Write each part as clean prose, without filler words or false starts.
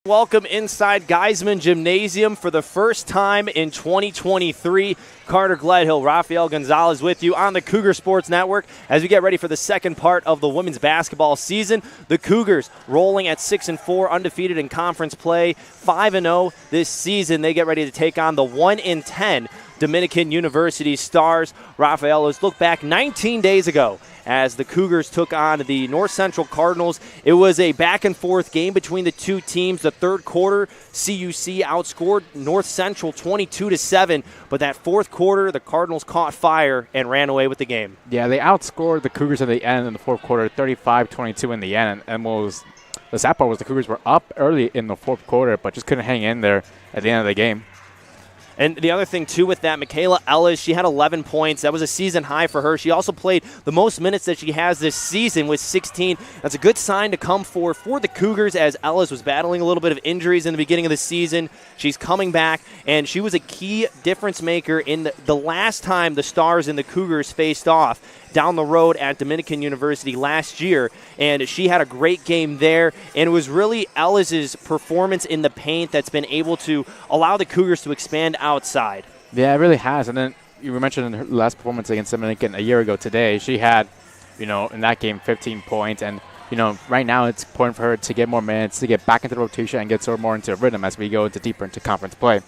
Welcome inside Geisman Gymnasium for the first time in 2023. Carter Gledhill, Rafael Gonzalez with you on the Cougar Sports Network as we get ready for the second part of the women's basketball season. The Cougars rolling at 6-4, undefeated in conference play, 5-0 this season. They get ready to take on the 1-10 Dominican University Stars. Rafael, let's look back 19 days ago as the Cougars took on the North Central Cardinals. It was a back-and-forth game between the two teams. The third quarter, CUC outscored North Central 22-7, but that fourth quarter, the Cardinals caught fire and ran away with the game. Yeah, they outscored the Cougars at the end in the fourth quarter, 35-22 in the end. And the sad part was the Cougars were up early in the fourth quarter, but just couldn't hang in there at the end of the game. And the other thing, too, with that, Michaela Ellis, she had 11 points. That was a season high for her. She also played the most minutes that she has this season with 16. That's a good sign to come for the Cougars as Ellis was battling a little bit of injuries in the beginning of the season. She's coming back, and she was a key difference maker in the last time the Stars and the Cougars faced off down the road at Dominican University last year, and she had a great game there, and it was really Ellis's performance in the paint that's been able to allow the Cougars to expand outside. Yeah, it really has. And then you mentioned in her last performance against Dominican a year ago today, she had, in that game 15 points, and right now it's important for her to get more minutes, to get back into the rotation and get sort of more into a rhythm as we go deeper into conference play.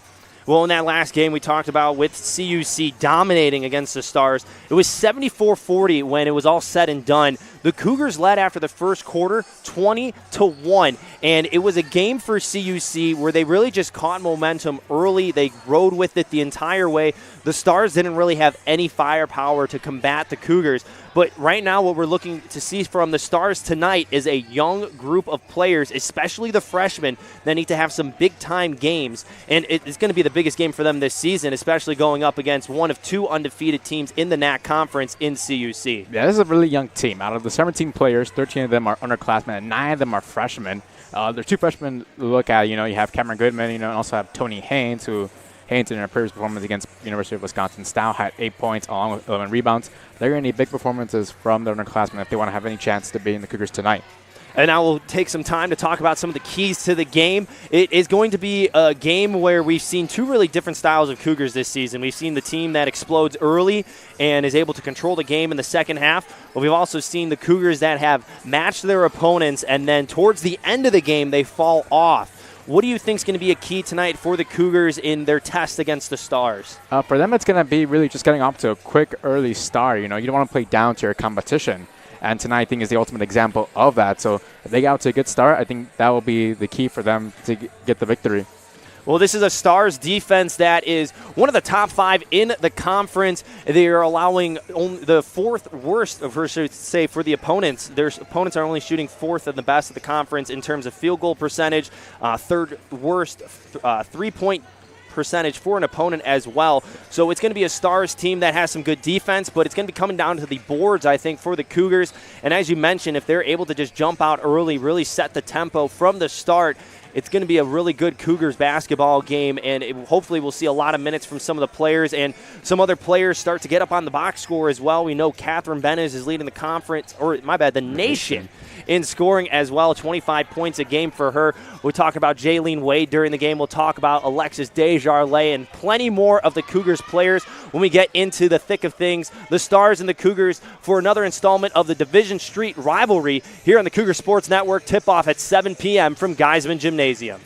Well, in that last game we talked about with CUC dominating against the Stars, it was 74-40 when it was all said and done. The Cougars led after the first quarter 20-1, and it was a game for CUC where they really just caught momentum early. They rode with it the entire way. The Stars didn't really have any firepower to combat the Cougars. But right now what we're looking to see from the Stars tonight is a young group of players, especially the freshmen, that need to have some big-time games. And it's going to be the biggest game for them this season, especially going up against one of two undefeated teams in the NAC Conference in CUC. Yeah, this is a really young team. Out of the 17 players, 13 of them are underclassmen, and 9 of them are freshmen. There's two freshmen to look at. You have Cameron Goodman, and also have Tony Haynes, who Haynes in her previous performance against University of Wisconsin Stout had 8 points along with 11 rebounds. They're going to need big performances from their underclassmen if they want to have any chance to be in the Cougars tonight. And now we'll take some time to talk about some of the keys to the game. It is going to be a game where we've seen two really different styles of Cougars this season. We've seen the team that explodes early and is able to control the game in the second half, but we've also seen the Cougars that have matched their opponents, and then towards the end of the game they fall off. What do you think is going to be a key tonight for the Cougars in their test against the Stars? For them, it's going to be really just getting off to a quick early start. You don't want to play down to your competition. And tonight, I think, is the ultimate example of that. So if they get out to a good start, I think that will be the key for them to get the victory. Well, this is a Stars defense that is one of the top 5 in the conference. They are allowing only the fourth worst, for the opponents. Their opponents are only shooting fourth and the best of the conference in terms of field goal percentage, third worst three-point percentage for an opponent as well. So it's going to be a Stars team that has some good defense, but it's going to be coming down to the boards, I think, for the Cougars. And as you mentioned, if they're able to just jump out early, really set the tempo from the start, it's going to be a really good Cougars basketball game, and hopefully we'll see a lot of minutes from some of the players, and some other players start to get up on the box score as well. We know Catherine Benes is leading the nation in scoring as well, 25 points a game for her. We'll talk about Jaylene Wade during the game. We'll talk about Alexis Desjardins and plenty more of the Cougars players when we get into the thick of things. The Stars and the Cougars for another installment of the Division Street rivalry here on the Cougar Sports Network. Tip-off at 7 p.m. from Geisman Gymnasium.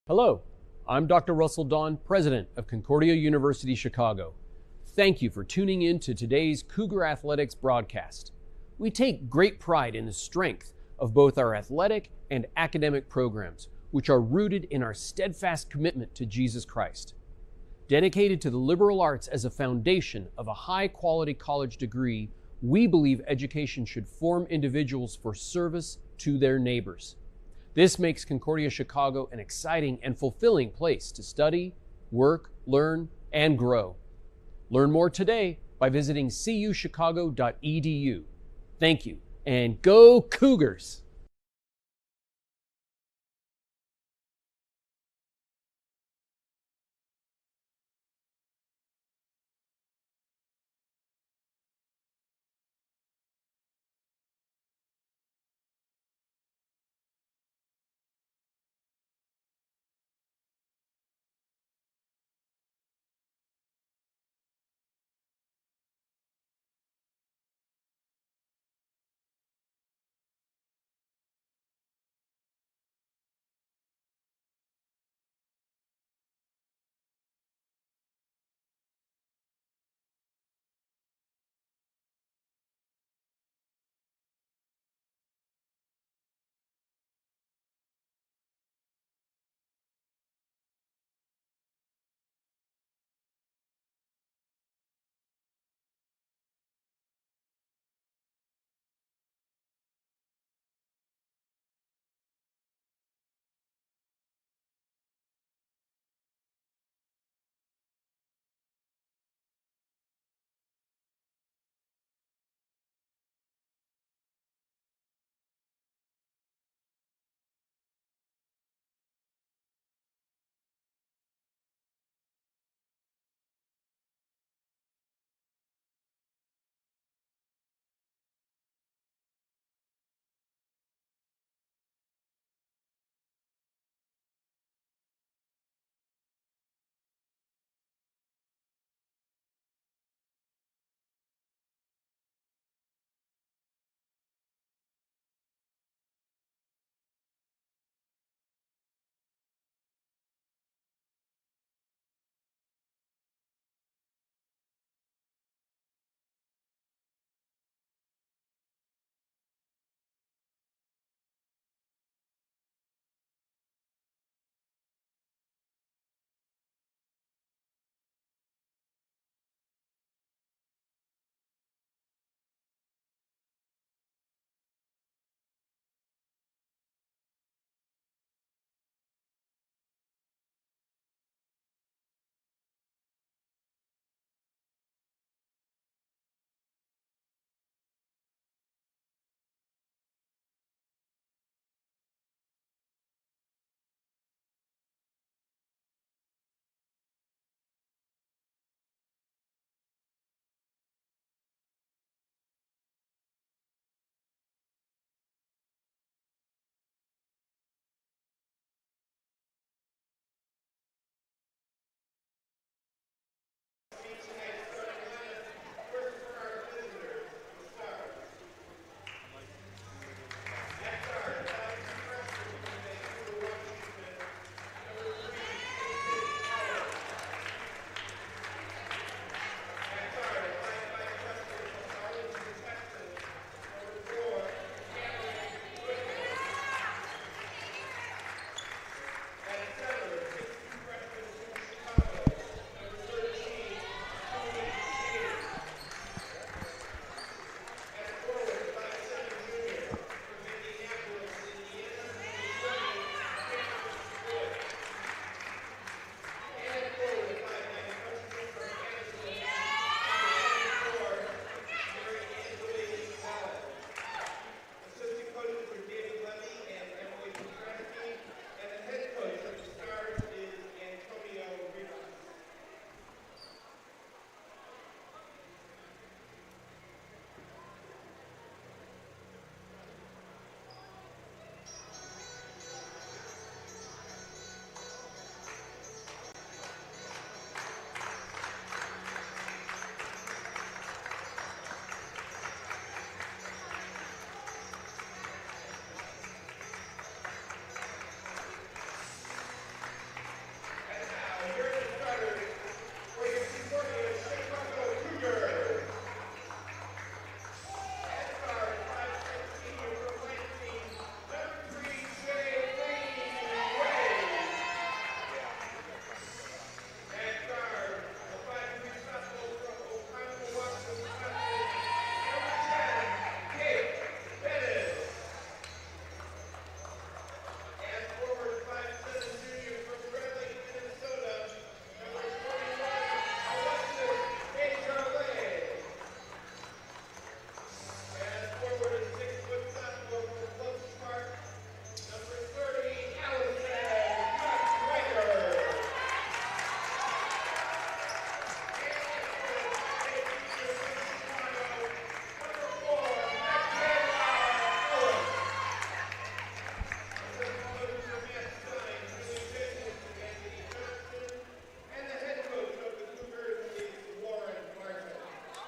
Hello, I'm Dr. Russell Dawn, President of Concordia University Chicago. Thank you for tuning in to today's Cougar Athletics broadcast. We take great pride in the strength of both our athletic and academic programs, which are rooted in our steadfast commitment to Jesus Christ. Dedicated to the liberal arts as a foundation of a high-quality college degree, we believe education should form individuals for service to their neighbors. This makes Concordia Chicago an exciting and fulfilling place to study, work, learn, and grow. Learn more today by visiting cuchicago.edu. Thank you, and go Cougars!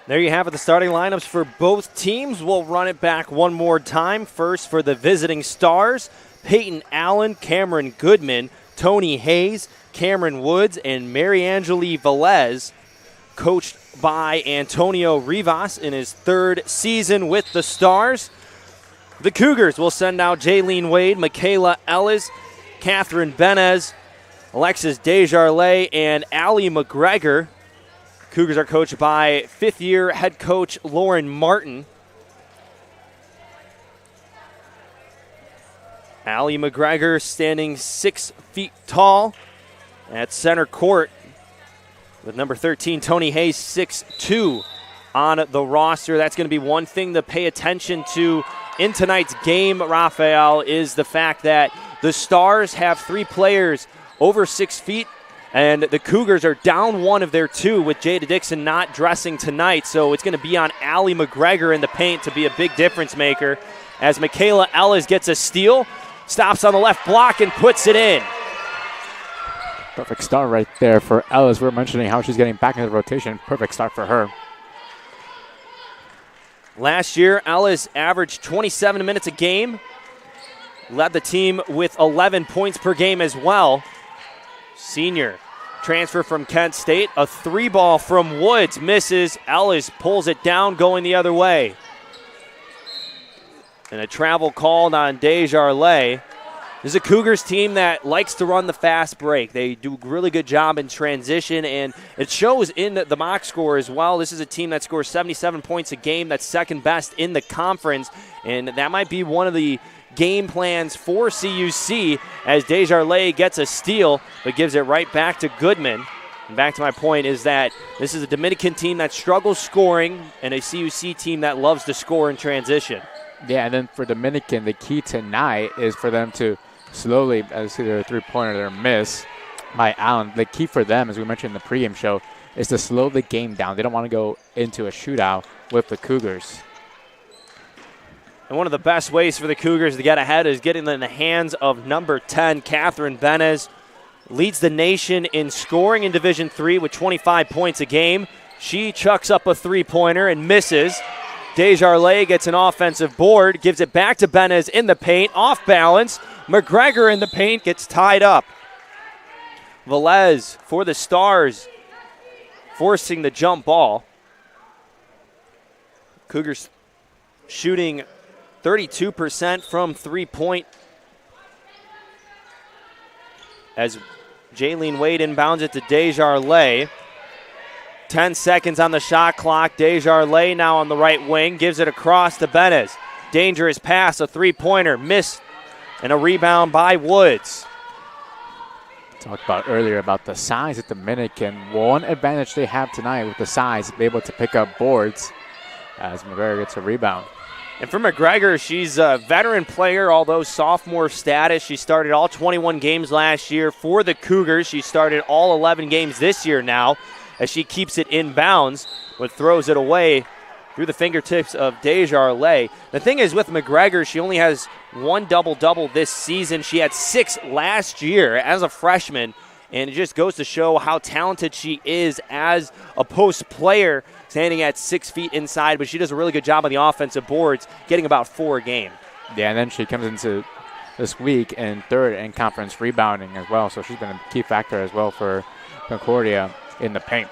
There you have it, the starting lineups for both teams. We'll run it back one more time. First for the visiting Stars, Peyton Allen, Cameron Goodman, Tony Hayes, Cameron Woods, and Mariangeli Velez, coached by Antonio Rivas in his third season with the Stars. The Cougars will send out Jaylene Wade, Michaela Ellis, Catherine Benez, Alexis Desjardins, and Allie McGregor. Cougars are coached by fifth-year head coach Lauren Martin. Allie McGregor standing 6 feet tall at center court, with number 13, Tony Hayes, 6'2", on the roster. That's going to be one thing to pay attention to in tonight's game, Raphael, is the fact that the Stars have 3 players over 6 feet, and the Cougars are down one of their 2 with Jada Dixon not dressing tonight. So it's going to be on Allie McGregor in the paint to be a big difference maker as Michaela Ellis gets a steal, stops on the left block, and puts it in. Perfect start right there for Ellis. We're mentioning how she's getting back into the rotation. Perfect start for her. Last year, Ellis averaged 27 minutes a game, led the team with 11 points per game as well. Senior transfer from Kent State, a 3-ball from Woods, misses. Ellis pulls it down, going the other way. And a travel called on Desjardins. This is a Cougars team that likes to run the fast break. They do a really good job in transition, and it shows in the mock score as well. This is a team that scores 77 points a game. That's second best in the conference, and that might be one of the game plans for CUC as Desjardins gets a steal but gives it right back to Goodman. And back to my point is that this is a Dominican team that struggles scoring and a CUC team that loves to score in transition. Yeah, and then for Dominican, the key tonight is for them to slowly, as their three-pointer, their miss by Allen. The key for them, as we mentioned in the pregame show, is to slow the game down. They don't want to go into a shootout with the Cougars. And one of the best ways for the Cougars to get ahead is getting in the hands of number 10, Catherine Benez. Leads the nation in scoring in Division III with 25 points a game. She chucks up a three-pointer and misses. Desjardins gets an offensive board, gives it back to Benez in the paint, off balance. McGregor in the paint gets tied up. Velez for the Stars, forcing the jump ball. Cougars shooting 32% from three-point as Jaylene Wade inbounds it to Desjardins. 10 seconds on the shot clock. Desjardins now on the right wing, gives it across to Benez. Dangerous pass, a three-pointer, missed, and a rebound by Woods. Talked about earlier about the size at Dominican. One advantage they have tonight with the size, be able to pick up boards as McGregor gets a rebound. And for McGregor, she's a veteran player, although sophomore status. She started all 21 games last year for the Cougars. She started all 11 games this year now as she keeps it inbounds, but throws it away through the fingertips of Desjardins. The thing is with McGregor, she only has one double-double this season. She had 6 last year as a freshman, and it just goes to show how talented she is as a post player, standing at 6 feet inside, but she does a really good job on the offensive boards, getting about 4 a game. Yeah, and then she comes into this week in third in conference rebounding as well, so she's been a key factor as well for Concordia in the paint.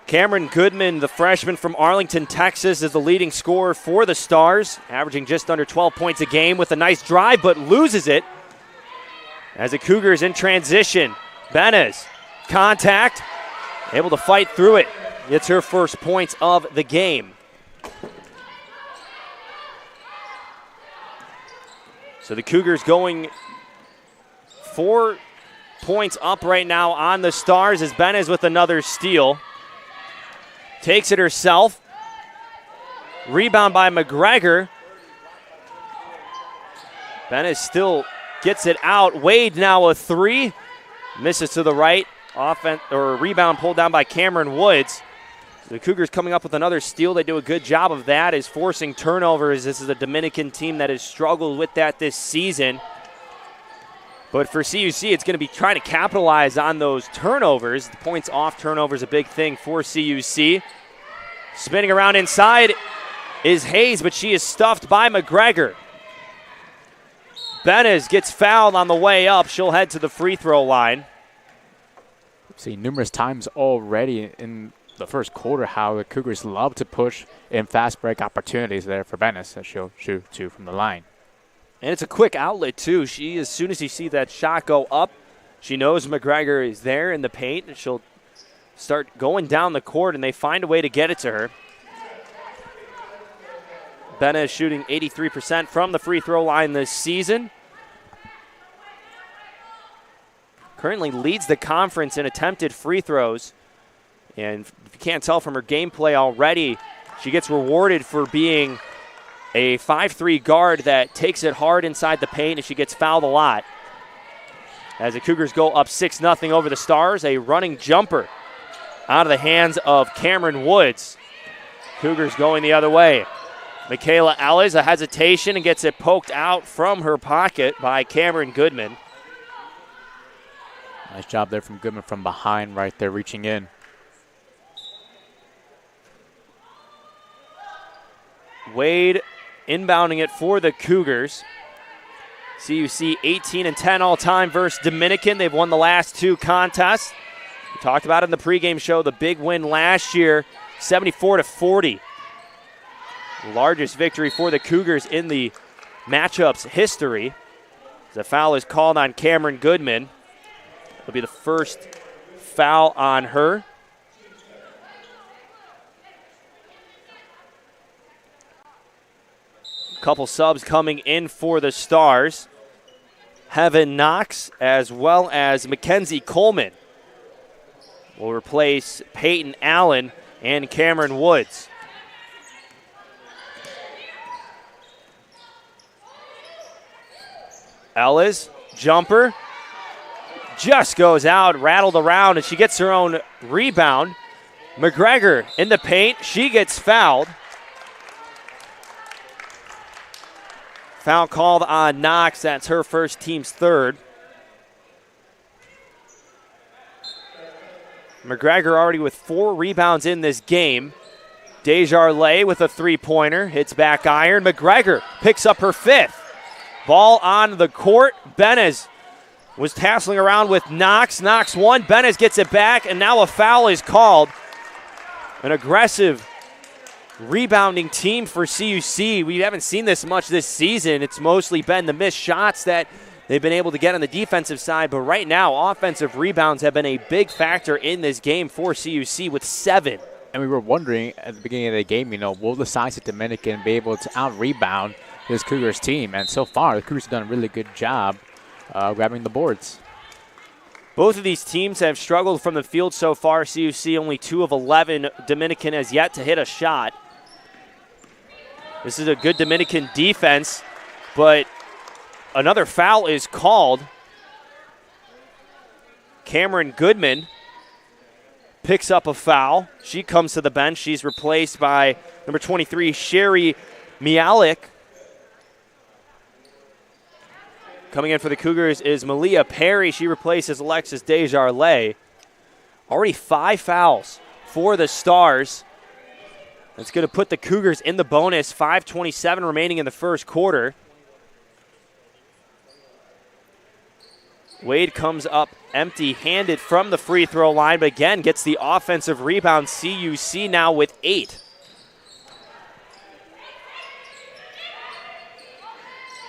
Cameron Goodman, the freshman from Arlington, Texas, is the leading scorer for the Stars, averaging just under 12 points a game with a nice drive, but loses it as the Cougars in transition. Benez, contact, able to fight through it. Gets her first points of the game. So the Cougars going 4 points up right now on the Stars as Benez with another steal. Takes it herself. Rebound by McGregor. Benez still gets it out. Wade now a 3. Misses to the right. Rebound pulled down by Cameron Woods. The Cougars coming up with another steal. They do a good job of that, is forcing turnovers. This is a Dominican team that has struggled with that this season. But for CUC, it's going to be trying to capitalize on those turnovers. The points off turnover is a big thing for CUC. Spinning around inside is Hayes, but she is stuffed by McGregor. Benes gets fouled on the way up. She'll head to the free throw line. We've seen numerous times already in the first quarter how the Cougars love to push in fast break opportunities there for Benes, that she'll shoot two from the line. And it's a quick outlet, too. She, as soon as you see that shot go up, she knows McGregor is there in the paint, and she'll start going down the court, and they find a way to get it to her. Benes shooting 83% from the free throw line this season. Currently leads the conference in attempted free throws. And if you can't tell from her gameplay already, she gets rewarded for being a 5'3" guard that takes it hard inside the paint, and she gets fouled a lot. As the Cougars go up 6-0 over the Stars, a running jumper out of the hands of Cameron Woods. Cougars going the other way. Michaela Ellis, a hesitation, and gets it poked out from her pocket by Cameron Goodman. Nice job there from Goodman from behind right there, reaching in. Wade inbounding it for the Cougars. CUC 18-10 all-time versus Dominican. They've won the last two contests. We talked about it in the pregame show, the big win last year, 74-40. Largest victory for the Cougars in the matchup's history. The foul is called on Cameron Goodman. It'll be the first foul on her. Couple subs coming in for the Stars. Heaven Knox as well as Mackenzie Coleman will replace Peyton Allen and Cameron Woods. Ellis, jumper, just goes out, rattled around, and she gets her own rebound. McGregor in the paint, she gets fouled. Foul called on Knox. That's her first, team's third. McGregor already with 4 rebounds in this game. Desjardins with a three-pointer. Hits back iron. McGregor picks up her 5th. Ball on the court. Benes was tasseling around with Knox. Knox one. Benes gets it back, and now a foul is called. An aggressive rebounding team for CUC. We haven't seen this much this season. It's mostly been the missed shots that they've been able to get on the defensive side, but right now offensive rebounds have been a big factor in this game for CUC with 7. And we were wondering at the beginning of the game, will the size of Dominican be able to out-rebound this Cougars team? And so far, the Cougars have done a really good job grabbing the boards. Both of these teams have struggled from the field so far. CUC only 2 of 11. Dominican has yet to hit a shot. This is a good Dominican defense, but another foul is called. Cameron Goodman picks up a foul. She comes to the bench. She's replaced by number 23, Sherry Mialik. Coming in for the Cougars is Malia Perry. She replaces Alexis Desjardins. Already 5 fouls for the Stars. That's going to put the Cougars in the bonus. 5:27 remaining in the first quarter. Wade comes up empty-handed from the free throw line, but again gets the offensive rebound. CUC now with 8.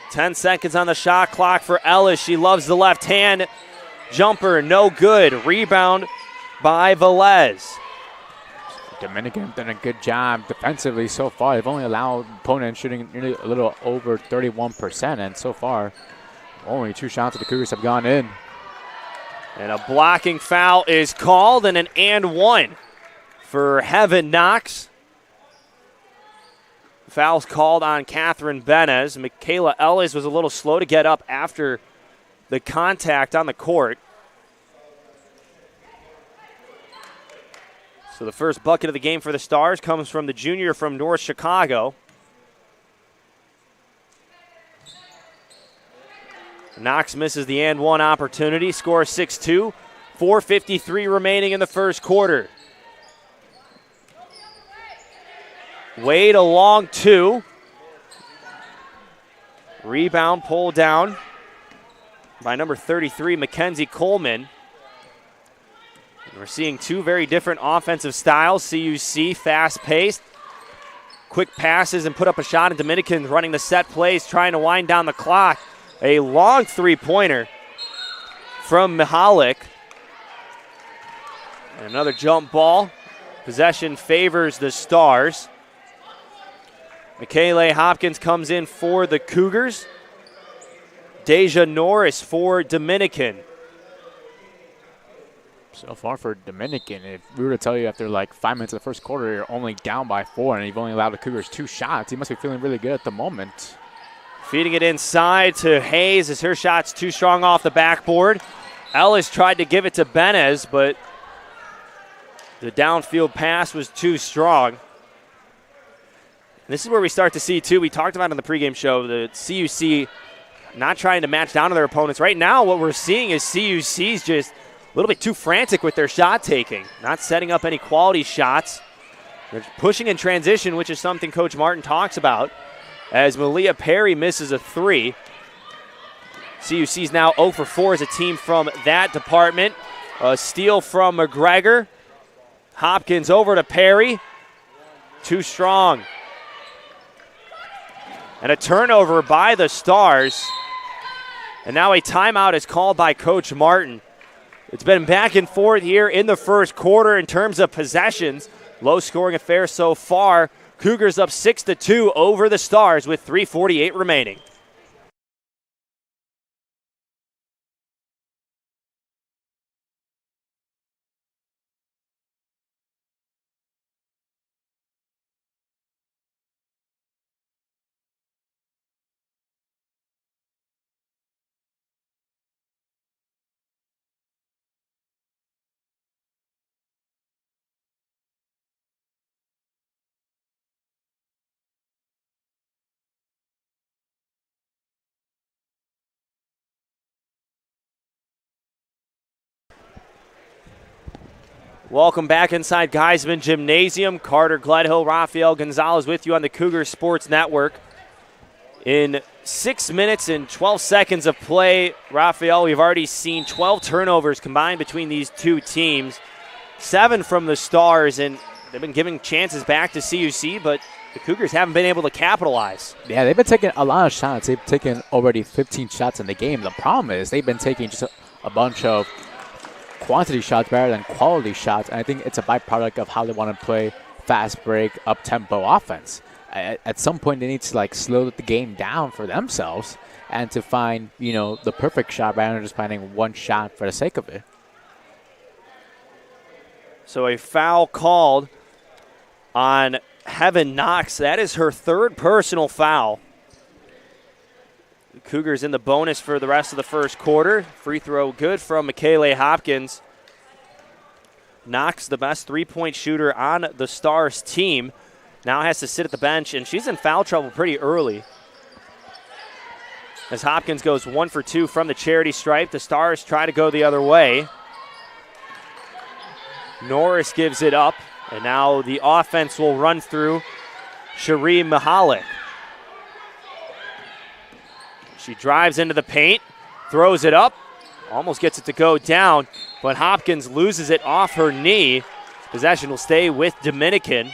Ten seconds on the shot clock for Ellis. She loves the left hand. Jumper, no good. Rebound by Velez. Dominican have done a good job defensively so far. They've only allowed opponents shooting nearly a little over 31%, and so far, only 2 shots of the Cougars have gone in. And a blocking foul is called, and an and 1 for Heaven Knox. Foul's called on Catherine Benes. Michaela Ellis was a little slow to get up after the contact on the court. So the first bucket of the game for the Stars comes from the junior from North Chicago. Knox misses the and 1 opportunity, scores 6-2, 4:53 remaining in the first quarter. Wade a long 2. Rebound pulled down by number 33, Mackenzie Coleman. And we're seeing two very different offensive styles. CUC, fast-paced, quick passes and put up a shot, and Dominican running the set plays, trying to wind down the clock. A long three-pointer from Mihalik. And another jump ball. Possession favors the Stars. Michaela Hopkins comes in for the Cougars. Deja Norris for Dominican. So far for Dominican, if we were to tell you after like 5 minutes of the first quarter, you're only down by 4 and you've only allowed the Cougars 2 shots, you must be feeling really good at the moment. Feeding it inside to Hayes as her shot's too strong off the backboard. Ellis tried to give it to Benez, but the downfield pass was too strong. This is where we start to see, too, we talked about in the pregame show, the CUC not trying to match down to their opponents. Right now, what we're seeing is CUC's just a little bit too frantic with their shot taking, not setting up any quality shots. They're pushing in transition, which is something Coach Martin talks about, as Malia Perry misses a 3. CUC's now 0 for 4 as a team from that department. A steal from McGregor. Hopkins over to Perry. Too strong. And a turnover by the Stars. And now a timeout is called by Coach Martin. It's been back and forth here in the first quarter in terms of possessions. Low-scoring affair so far. Cougars up 6-2 over the Stars with 3:48 remaining. Welcome back inside Geisman Gymnasium. Carter Gledhill, Rafael Gonzalez with you on the Cougar Sports Network. In 6 minutes and 12 seconds of play, Rafael, we've already seen 12 turnovers combined between these two teams. 7 from the Stars, and they've been giving chances back to CUC, but the Cougars haven't been able to capitalize. Yeah, they've been taking a lot of shots. They've taken already 15 shots in the game. The problem is they've been taking just a bunch of quantity shots better than quality shots, and I think it's a byproduct of how they want to play fast break, up-tempo offense. At some point, they need to like slow the game down for themselves and to find, you know, the perfect shot rather than just finding one shot for the sake of it. So a foul called on Heaven Knox. That is her 3rd personal foul. The Cougars in the bonus for the rest of the first quarter. Free throw good from Michaela Hopkins. Knox, the best three-point shooter on the Stars team, now has to sit at the bench, and she's in foul trouble pretty early. As Hopkins goes 1 for 2 from the charity stripe, the Stars try to go the other way. Norris gives it up, and now the offense will run through Sheree Mihalik. She drives into the paint, throws it up, almost gets it to go down, but Hopkins loses it off her knee. Possession will stay with Dominican.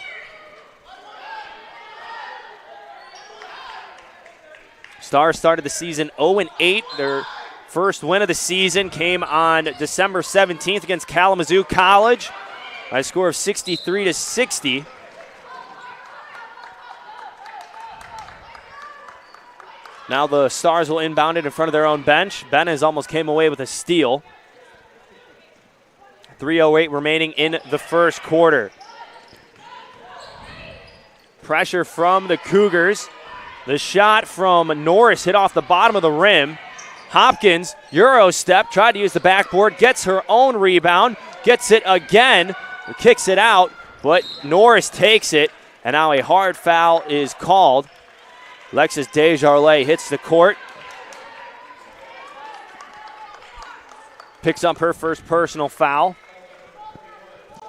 Stars started the season 0-8. Their first win of the season came on December 17th against Kalamazoo College by a score of 63-60. Now the Stars will inbound it in front of their own bench. Benez almost came away with a steal. 3:08 remaining in the first quarter. Pressure from the Cougars. The shot from Norris hit off the bottom of the rim. Hopkins, Euro step, tried to use the backboard, gets her own rebound, gets it again, kicks it out, but Norris takes it, and now a hard foul is called. Alexis Desjardins hits the court. Picks up her first personal foul.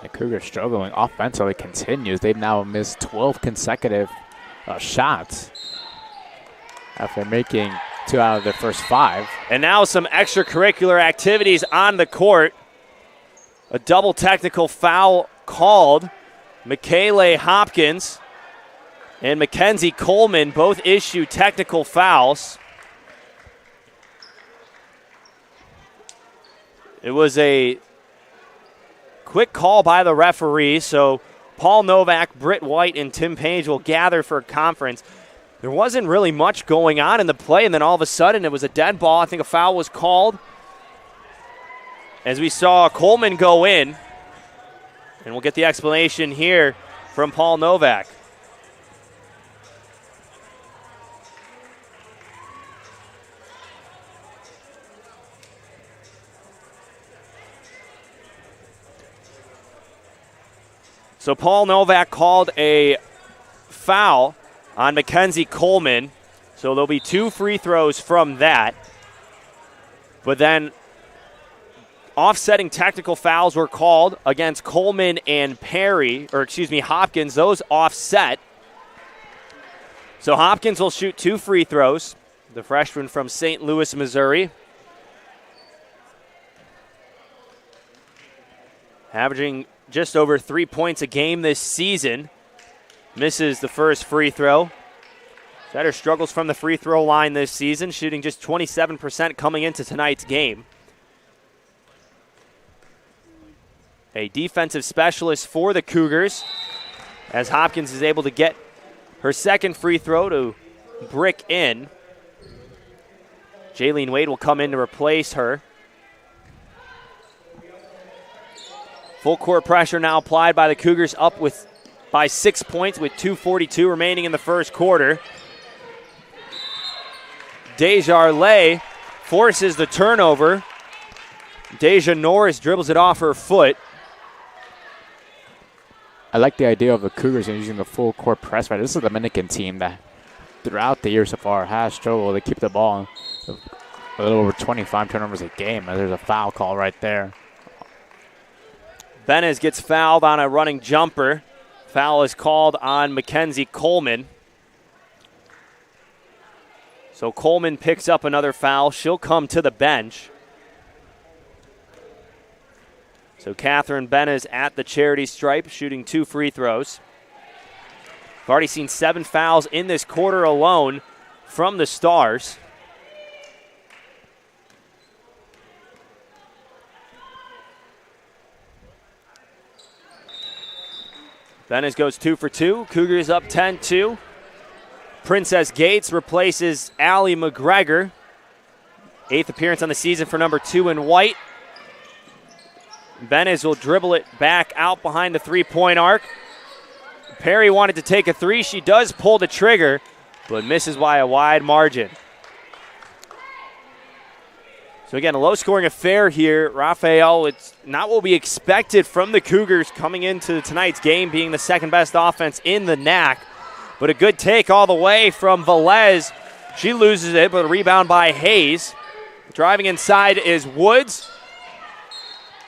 The Cougars struggling offensively continues. They've now missed 12 consecutive shots after making 2 out of their first 5. And now some extracurricular activities on the court. A double technical foul called. Michaela Hopkins and Mackenzie Coleman both issue technical fouls. It was a quick call by the referee, so Paul Novak, Britt White, and Tim Page will gather for a conference. There wasn't really much going on in the play, and then all of a sudden it was a dead ball. I think a foul was called as we saw Coleman go in. And we'll get the explanation here from Paul Novak. So Paul Novak called a foul on Mackenzie Coleman. So there'll be 2 free throws from that. But then offsetting technical fouls were called against Coleman and Hopkins. Those offset. So Hopkins will shoot 2 free throws. The freshman from St. Louis, Missouri. Averaging just over 3 points a game this season. Misses the first free throw. Setter struggles from the free throw line this season, shooting just 27% coming into tonight's game. A defensive specialist for the Cougars as Hopkins is able to get her second free throw to brick in. Jaylene Wade will come in to replace her. Full court pressure now applied by the Cougars, up by 6 points with 2:42 remaining in the first quarter. Desjardins forces the turnover. Deja Norris dribbles it off her foot. I like the idea of the Cougars using the full court press. Right, this is a Dominican team that throughout the year so far has struggled to keep the ball. A little over 25 turnovers a game. There's a foul call right there. Benez gets fouled on a running jumper. Foul is called on Mackenzie Coleman. So Coleman picks up another foul. She'll come to the bench. So Catherine Benez at the charity stripe, shooting 2 free throws. We've already seen 7 fouls in this quarter alone from the Stars. Benez goes 2 for 2. Cougars up 10-2. Princess Gates replaces Allie McGregor. 8th appearance on the season for number 2 in white. Benez will dribble it back out behind the 3-point arc. Perry wanted to take a 3. She does pull the trigger, but misses by a wide margin. So again, a low-scoring affair here. Raphael, it's not what we expected from the Cougars coming into tonight's game, being the second-best offense in the NAC. But a good take all the way from Velez. She loses it, but a rebound by Hayes. Driving inside is Woods.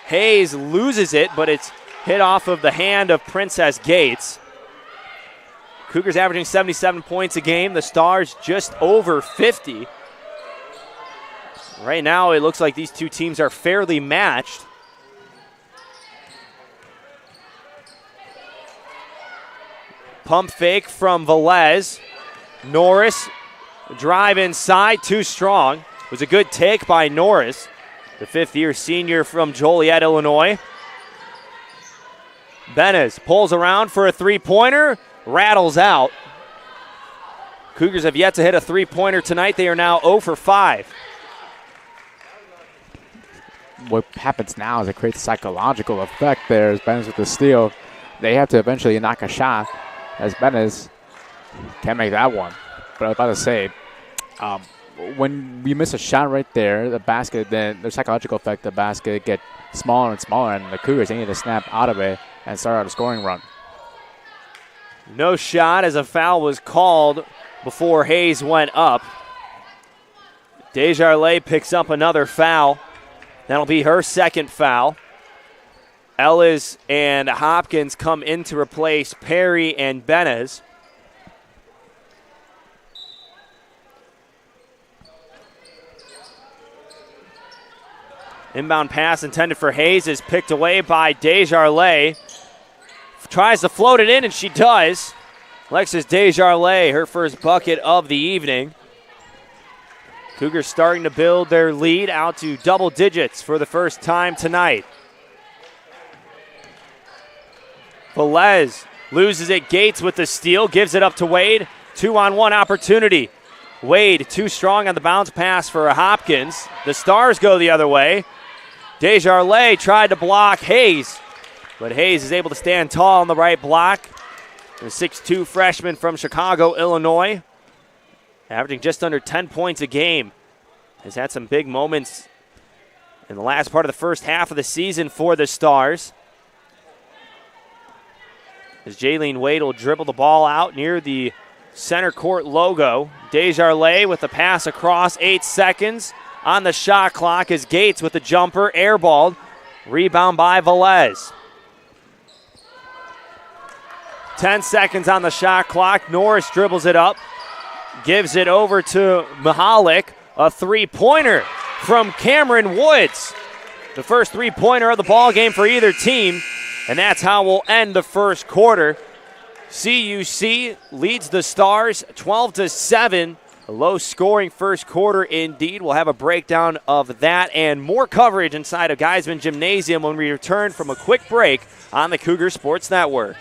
Hayes loses it, but it's hit off of the hand of Princess Gates. Cougars averaging 77 points a game. The Stars just over 50. Right now, it looks like these two teams are fairly matched. Pump fake from Velez. Norris, drive inside, too strong. It was a good take by Norris, the 5th-year senior from Joliet, Illinois. Benez pulls around for a 3-pointer, rattles out. Cougars have yet to hit a 3-pointer tonight. They are now 0 for 5. What happens now is it creates a psychological effect there as Benez with the steal. They have to eventually knock a shot as Benez can't make that one. But I was about to say, when we miss a shot right there, the basket, then the psychological effect, the basket get smaller and smaller, and the Cougars, they need to snap out of it and start out a scoring run. No shot as a foul was called before Hayes went up. Desjardins picks up another foul. That'll be her second foul. Ellis and Hopkins come in to replace Perry and Benez. Inbound pass intended for Hayes is picked away by Desjardins. Tries to float it in, and she does. Alexis Desjardins, her first bucket of the evening. Cougars starting to build their lead out to double digits for the first time tonight. Velez loses it. Gates with the steal, gives it up to Wade. 2-on-1 opportunity. Wade too strong on the bounce pass for Hopkins. The Stars go the other way. Desjardins tried to block Hayes, but Hayes is able to stand tall on the right block. The 6'2 freshman from Chicago, Illinois, averaging just under 10 points a game. Has had some big moments in the last part of the first half of the season for the Stars. As Jaylene Wade will dribble the ball out near the center court logo. Desjardins with the pass across, 8 seconds on the shot clock as Gates with the jumper, airballed. Rebound by Velez. 10 seconds on the shot clock. Norris dribbles it up, gives it over to Mihalik. A three-pointer from Cameron Woods. The first three-pointer of the ball game for either team, and that's how we'll end the first quarter. CUC leads the Stars 12-7. A low-scoring first quarter indeed. We'll have a breakdown of that and more coverage inside of Geisman Gymnasium when we return from a quick break on the Cougar Sports Network.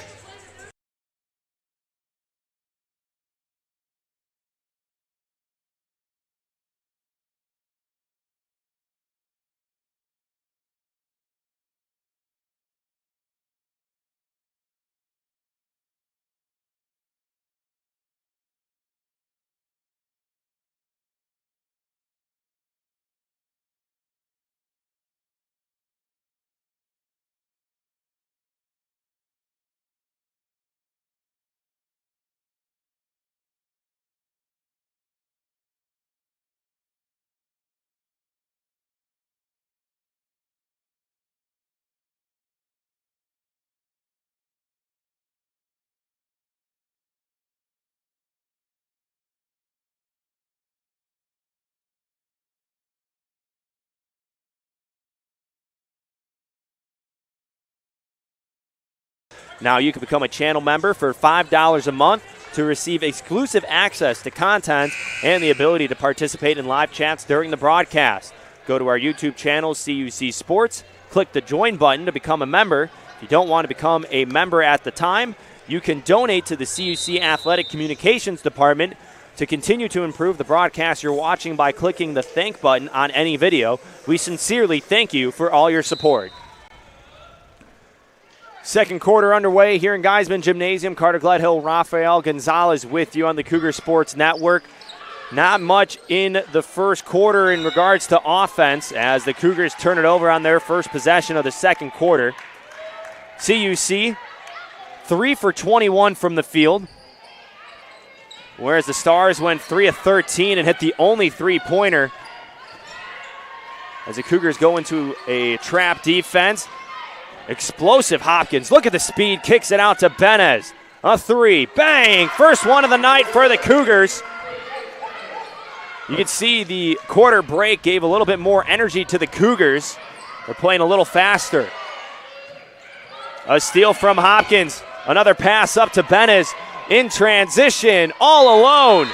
Now you can become a channel member for $5 a month to receive exclusive access to content and the ability to participate in live chats during the broadcast. Go to our YouTube channel, CUC Sports. Click the join button to become a member. If you don't want to become a member at the time, you can donate to the CUC Athletic Communications Department to continue to improve the broadcast you're watching by clicking the thank button on any video. We sincerely thank you for all your support. Second quarter underway here in Geisman Gymnasium. Carter Gledhill, Rafael Gonzalez with you on the Cougar Sports Network. Not much in the first quarter in regards to offense as the Cougars turn it over on their first possession of the second quarter. CUC, 3 for 21 from the field, whereas the Stars went 3 of 13 and hit the only three-pointer as the Cougars go into a trap defense. Explosive Hopkins, look at the speed, kicks it out to Benez. A three, bang! First one of the night for the Cougars. You can see the quarter break gave a little bit more energy to the Cougars. They're playing a little faster. A steal from Hopkins. Another pass up to Benez in transition, all alone.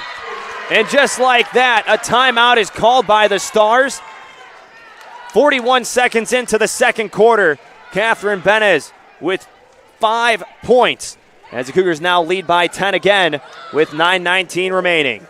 And just like that, a timeout is called by the Stars. 41 seconds into the second quarter. Catherine Benez with 5 points as the Cougars now lead by 10 again with 9:19 remaining.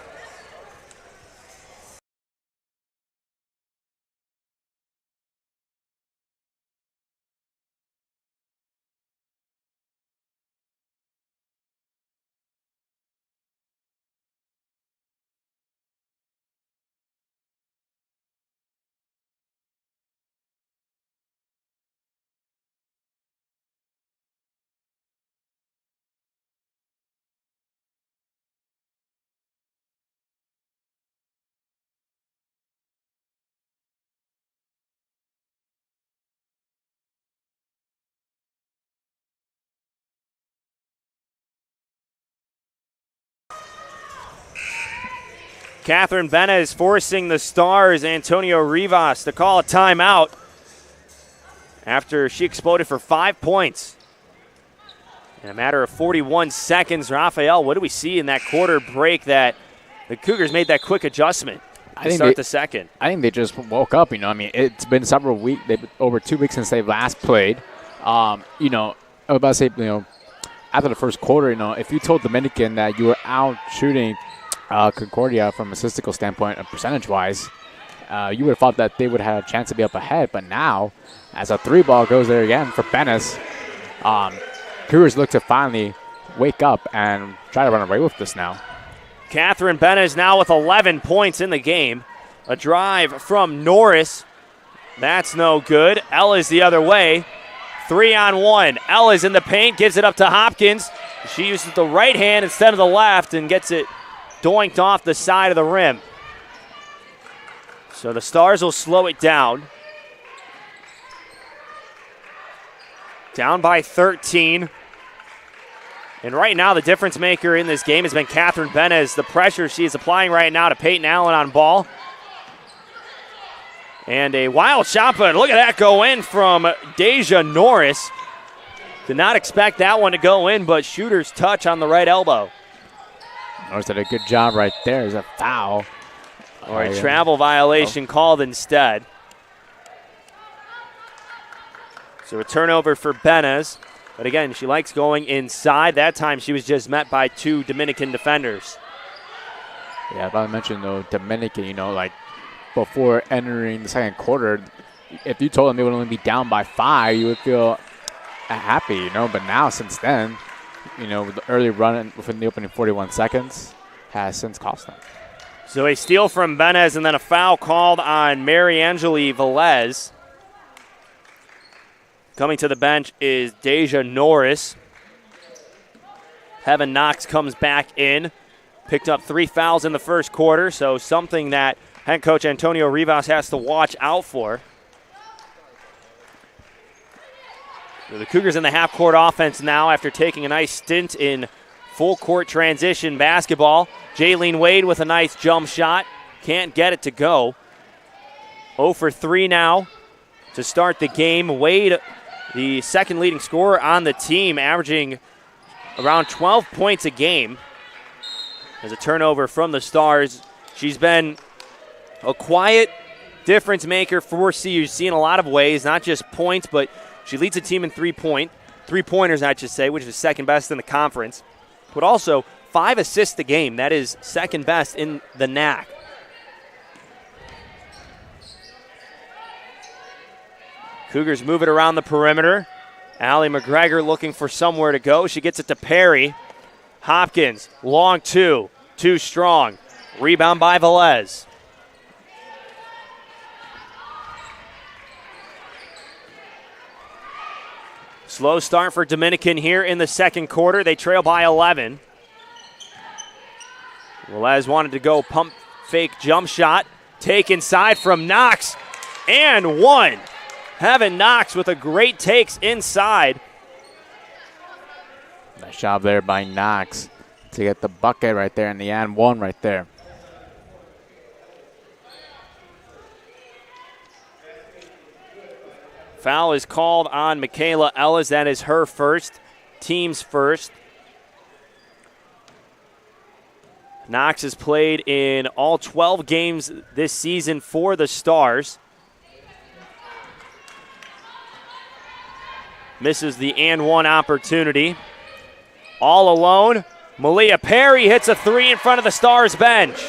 Catherine Benez forcing the Stars, Antonio Rivas, to call a timeout after she exploded for 5 points. In a matter of 41 seconds, Raphael, what do we see in that quarter break that the Cougars made that quick adjustment to start the second? I think they just woke up, I mean, it's been several weeks, over 2 weeks since they last played. I was about to say, after the first quarter, if you told Dominican that you were out shooting Concordia from a statistical standpoint, percentage-wise, you would have thought that they would have had a chance to be up ahead. But now, as a 3-ball goes there again for Bennis, Cougars look to finally wake up and try to run away with this now. Catherine Benez now with 11 points in the game. A drive from Norris. That's no good. Ella's the other way. 3-on-1. Ella's in the paint, gives it up to Hopkins. She uses the right hand instead of the left and gets it doinked off the side of the rim. So the Stars will slow it down. Down by 13. And right now the difference maker in this game has been Catherine Benez. The pressure she is applying right now to Peyton Allen on ball. And a wild shot, but look at that go in from Deja Norris. Did not expect that one to go in, but shooter's touch on the right elbow. Norris did a good job right there. There's a foul. Or a travel violation called instead. So a turnover for Benez. But again, she likes going inside. That time she was just met by 2 Dominican defenders. Yeah, but I mentioned, though, Dominican, before entering the second quarter, if you told them they would only be down by 5, you would feel happy, But now, since then, with the early run within the opening 41 seconds has since cost them. So a steal from Benez and then a foul called on Mariangeli Velez. Coming to the bench is Deja Norris. Heaven Knox comes back in. Picked up 3 fouls in the first quarter, so something that head coach Antonio Rivas has to watch out for. So the Cougars in the half-court offense now after taking a nice stint in full-court transition basketball. Jaylene Wade with a nice jump shot. Can't get it to go. 0 for 3 now to start the game. Wade, the second leading scorer on the team, averaging around 12 points a game. As a turnover from the Stars. She's been a quiet difference maker for CUC in a lot of ways, not just points, but she leads the team in three-pointers, I should say, which is second best in the conference, but also 5 assists a game. That is second best in the NAC. Cougars move it around the perimeter. Allie McGregor looking for somewhere to go. She gets it to Perry. Hopkins, long 2, too strong. Rebound by Velez. Slow start for Dominican here in the second quarter. They trail by 11. Velez wanted to go pump fake jump shot. Take inside from Knox. And 1. Heaven Knox with a great takes inside. Nice job there by Knox to get the bucket right there and the and 1 right there. Foul is called on Michaela Ellis. That is her first, team's first. Knox has played in all 12 games this season for the Stars. Misses the and 1 opportunity. All alone, Malia Perry hits a 3 in front of the Stars bench.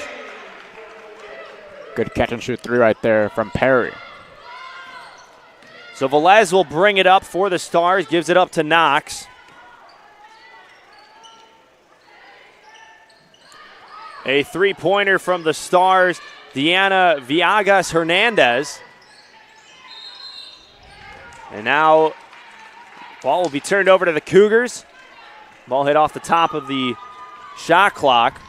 Good catch and shoot 3 right there from Perry. So Velez will bring it up for the Stars, gives it up to Knox. A 3-pointer from the Stars, Deanna Viagas Hernandez. And now ball will be turned over to the Cougars. Ball hit off the top of the shot clock.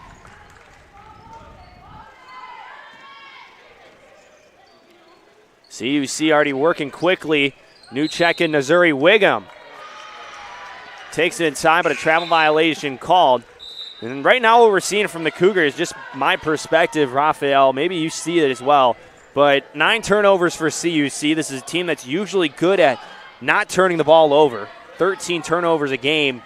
CUC already working quickly. New check in Missouri Wiggum. Takes it inside, but a travel violation called. And right now what we're seeing from the Cougars, just my perspective, Raphael, maybe you see it as well, but 9 turnovers for CUC. This is a team that's usually good at not turning the ball over. 13 turnovers a game.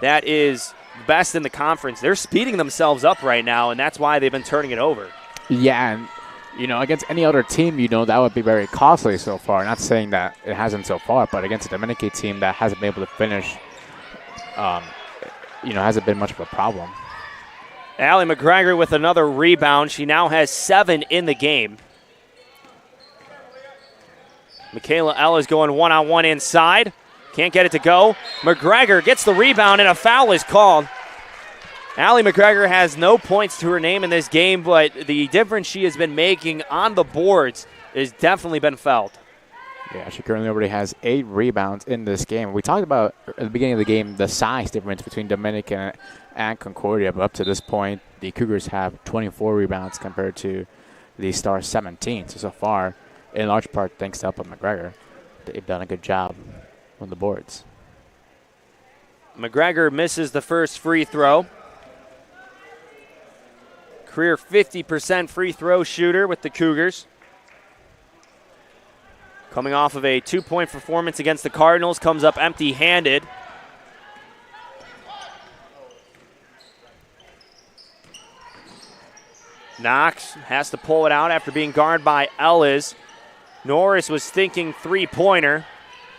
That is best in the conference. They're speeding themselves up right now, and that's why they've been turning it over. Yeah, and against any other team, that would be very costly so far. Not saying that it hasn't so far, but against a Dominican team that hasn't been able to finish, hasn't been much of a problem. Allie McGregor with another rebound. She now has 7 in the game. Michaela Ellis going one-on-one inside. Can't get it to go. McGregor gets the rebound, and a foul is called. Allie McGregor has no points to her name in this game, but the difference she has been making on the boards has definitely been felt. Yeah, she currently already has 8 rebounds in this game. We talked about at the beginning of the game the size difference between Dominican and Concordia, but up to this point, the Cougars have 24 rebounds compared to the Stars 17. So far, in large part thanks to Alpha McGregor, they've done a good job on the boards. McGregor misses the first free throw. Career 50% free throw shooter with the Cougars. Coming off of a 2-point performance against the Cardinals, comes up empty-handed. Knox has to pull it out after being guarded by Ellis. Norris was thinking three-pointer.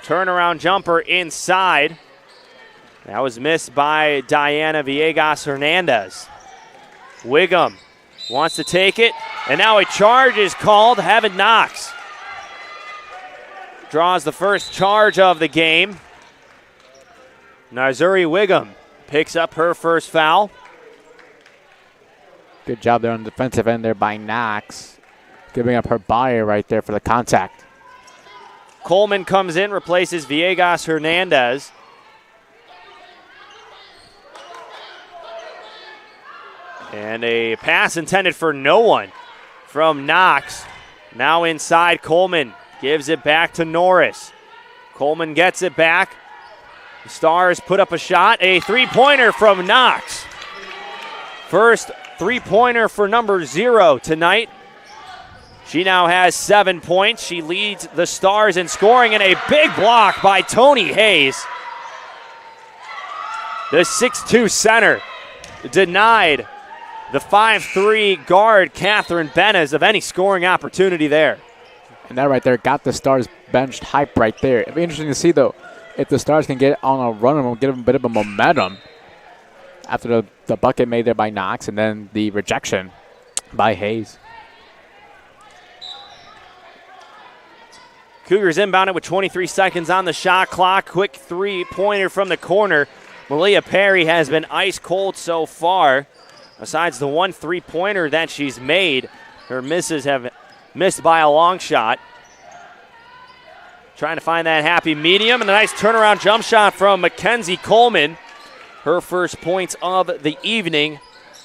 Turnaround jumper inside. That was missed by Diana Villegas Hernandez. Wiggum wants to take it, and now a charge is called. Heaven Knox draws the first charge of the game. Nazuri Wiggum picks up her first foul. Good job there on the defensive end there by Knox. Giving up her body right there for the contact. Coleman comes in, replaces Villegas Hernandez. And a pass intended for no one from Knox. Now inside, Coleman gives it back to Norris. Coleman gets it back. The Stars put up a shot. A three-pointer from Knox. First three-pointer for number 0 tonight. She now has 7 points. She leads the Stars in scoring, and a big block by Tony Hayes. The 6'2 center denied the 5'3 guard, Catherine Benes, of any scoring opportunity there. And that right there got the Stars benched hype right there. It'll be interesting to see, though, if the Stars can get on a run and get them a bit of a momentum after the bucket made there by Knox and then the rejection by Hayes. Cougars inbounded with 23 seconds on the shot clock. Quick three-pointer from the corner. Malia Perry has been ice cold so far. Besides the one three-pointer that she's made, her misses have missed by a long shot. Trying to find that happy medium, and a nice turnaround jump shot from Mackenzie Coleman. Her first points of the evening.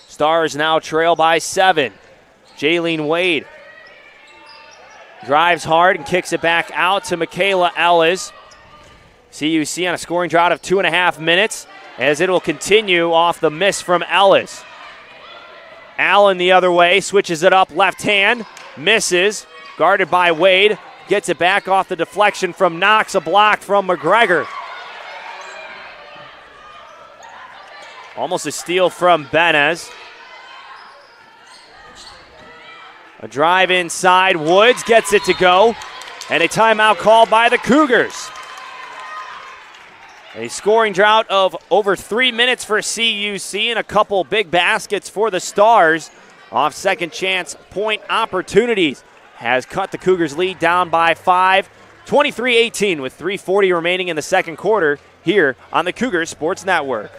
Stars now trail by 7. Jaylene Wade drives hard and kicks it back out to Michaela Ellis. CUC on a scoring drought of 2.5 minutes as it will continue off the miss from Ellis. Allen the other way, switches it up, left hand, misses, guarded by Wade, gets it back off the deflection from Knox, a block from McGregor. Almost a steal from Benes. A drive inside, Woods gets it to go, and a timeout called by the Cougars. A scoring drought of over 3 minutes for CUC and a couple big baskets for the Stars off second chance point opportunities has cut the Cougars' lead down by 5, 23-18 with 3:40 remaining in the second quarter here on the Cougars Sports Network.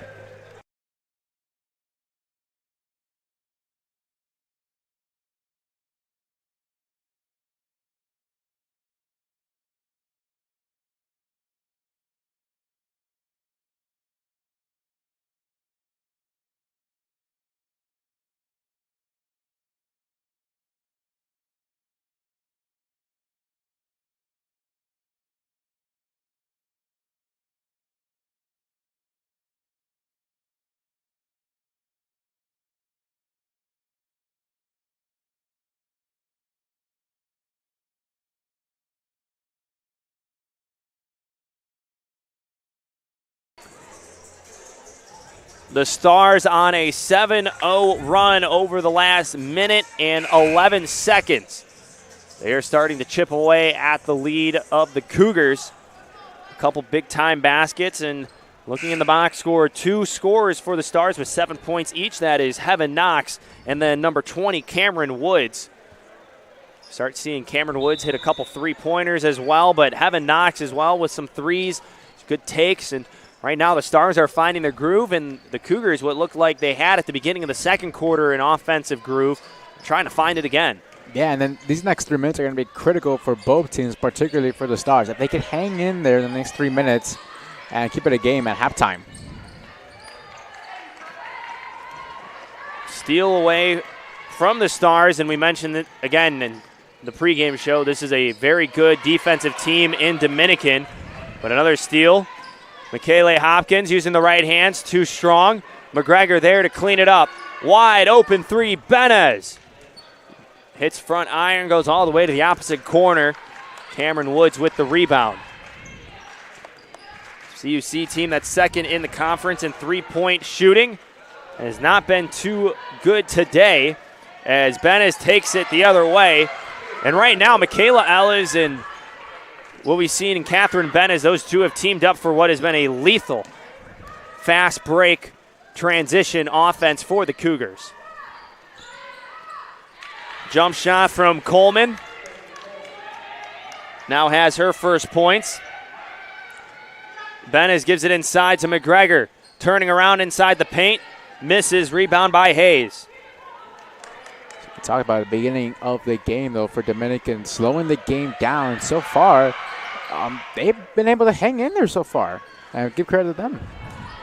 The Stars on a 7-0 run over the last minute and 11 seconds. They are starting to chip away at the lead of the Cougars. A couple big-time baskets, and looking in the box score, 2 scorers for the Stars with 7 points each. That is Heaven Knox and then number 20, Cameron Woods. Start seeing Cameron Woods hit a couple three-pointers as well, but Heaven Knox as well with some threes, good takes. And right now the Stars are finding their groove, and the Cougars, what looked like they had at the beginning of the second quarter, an offensive groove, trying to find it again. Yeah, and then these next 3 minutes are going to be critical for both teams, particularly for the Stars. If they can hang in there in the next 3 minutes and keep it a game at halftime. Steal away from the Stars, and we mentioned it again in the pregame show. This is a very good defensive team in Dominican, but another steal. Michaela Hopkins using the right hands, too strong. McGregor there to clean it up. Wide open three, Benez. Hits front iron, goes all the way to the opposite corner. Cameron Woods with the rebound. CUC team that's second in the conference in three-point shooting. Has not been too good today as Benez takes it the other way. And right now, Michaela Ellis and what we've seen in Catherine Benez, those two have teamed up for what has been a lethal fast break transition offense for the Cougars. Jump shot from Coleman. Now has her first points. Benez gives it inside to McGregor. Turning around inside the paint. Misses, rebound by Hayes. Talk about the beginning of the game, though, for Dominican, slowing the game down. So far, they've been able to hang in there so far. Give credit to them.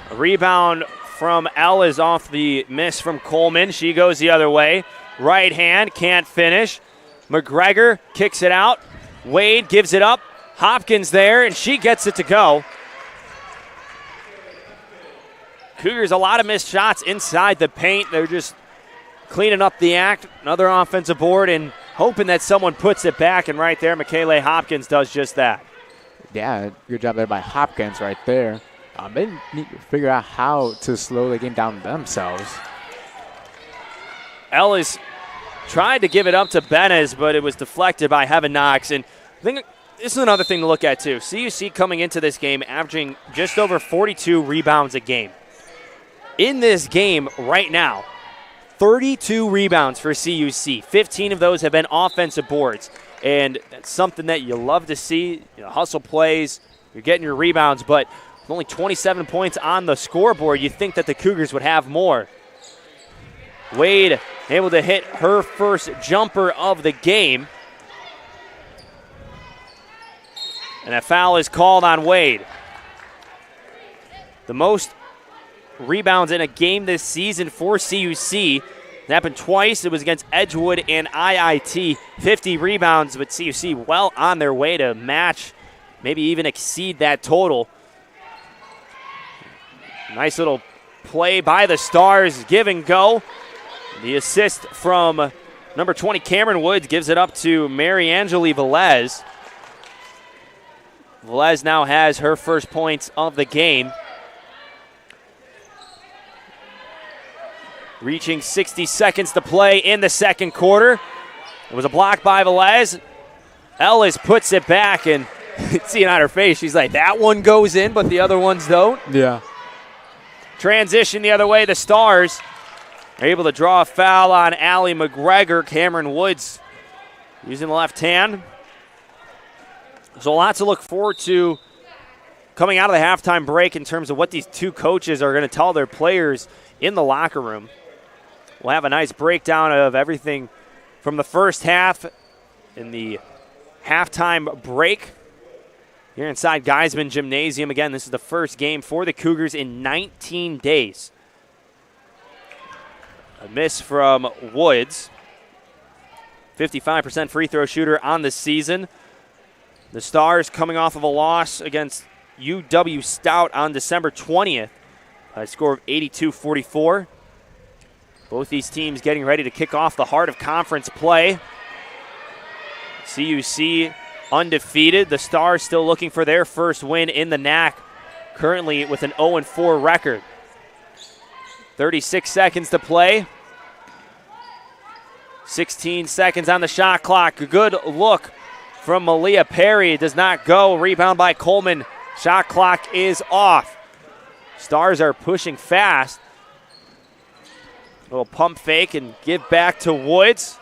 A rebound from Elle is off the miss from Coleman. She goes the other way. Right hand, can't finish. McGregor kicks it out. Wade gives it up. Hopkins there, and she gets it to go. Cougars, a lot of missed shots inside the paint. They're just cleaning up the act. Another offensive board and hoping that someone puts it back. And right there, Michaela Hopkins does just that. Yeah, good job there by Hopkins right there. They need to figure out how to slow the game down themselves. Ellis tried to give it up to Benez, but it was deflected by Heaven Knox. And I think this is another thing to look at, too. CUC coming into this game averaging just over 42 rebounds a game. In this game right now, 32 rebounds for CUC. 15 of those have been offensive boards. And that's something that you love to see. You know, hustle plays, you're getting your rebounds, but with only 27 points on the scoreboard, you think that the Cougars would have more. Wade able to hit her first jumper of the game. And a foul is called on Wade. The most rebounds in a game this season for CUC. It happened twice. It was against Edgewood and IIT. 50 rebounds, but CUC well on their way to match, maybe even exceed that total. Nice little play by the Stars. Give and go. The assist from number 20, Cameron Woods, gives it up to Mariangeli Velez. Velez now has her first points of the game. Reaching 60 seconds to play in the second quarter. It was a block by Velez. Ellis puts it back, and seeing on her face, she's like, that one goes in, but the other ones don't. Yeah. Transition the other way. The Stars are able to draw a foul on Allie McGregor. Cameron Woods using the left hand. So a lot to look forward to coming out of the halftime break in terms of what these two coaches are going to tell their players in the locker room. We'll have a nice breakdown of everything from the first half in the halftime break here inside Geisman Gymnasium. Again, this is the first game for the Cougars in 19 days. A miss from Woods. 55% free throw shooter on the season. The Stars coming off of a loss against UW Stout on December 20th. A score of 82-44. Both these teams getting ready to kick off the heart of conference play. CUC undefeated. The Stars still looking for their first win in the NAC currently with an 0-4 record. 36 seconds to play. 16 seconds on the shot clock. A good look from Malia Perry. It does not go. Rebound by Coleman. Shot clock is off. Stars are pushing fast. Little pump fake and give back to Woods.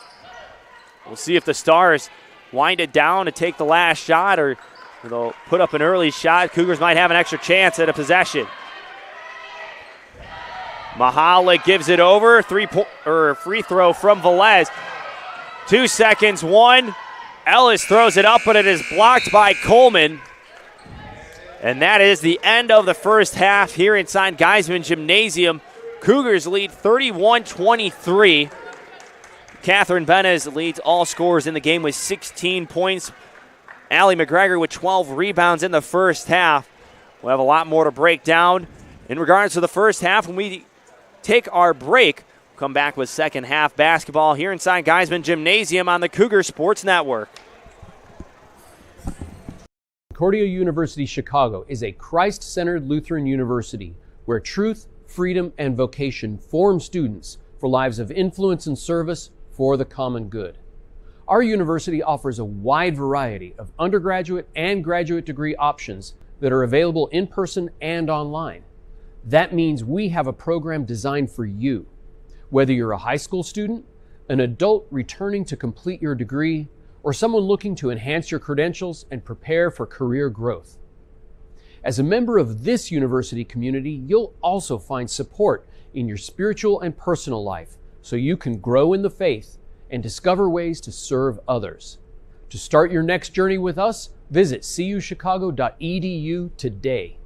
We'll see if the Stars wind it down to take the last shot, or they'll put up an early shot. Cougars might have an extra chance at a possession. Mahalik gives it over. Free throw from Velez. 2 seconds, one. Ellis throws it up, but it is blocked by Coleman. And that is the end of the first half here inside Geisman Gymnasium. Cougars lead 31-23. Catherine Benez leads all scorers in the game with 16 points. Allie McGregor with 12 rebounds in the first half. We'll have a lot more to break down in regards to the first half when we take our break. We'll come back with second half basketball here inside Geisman Gymnasium on the Cougar Sports Network. Concordia University Chicago is a Christ-centered Lutheran university where truth, freedom, and vocation form students for lives of influence and service for the common good. Our university offers a wide variety of undergraduate and graduate degree options that are available in person and online. That means we have a program designed for you. Whether you're a high school student, an adult returning to complete your degree, or someone looking to enhance your credentials and prepare for career growth. As a member of this university community, you'll also find support in your spiritual and personal life so you can grow in the faith and discover ways to serve others. To start your next journey with us, visit cuchicago.edu today.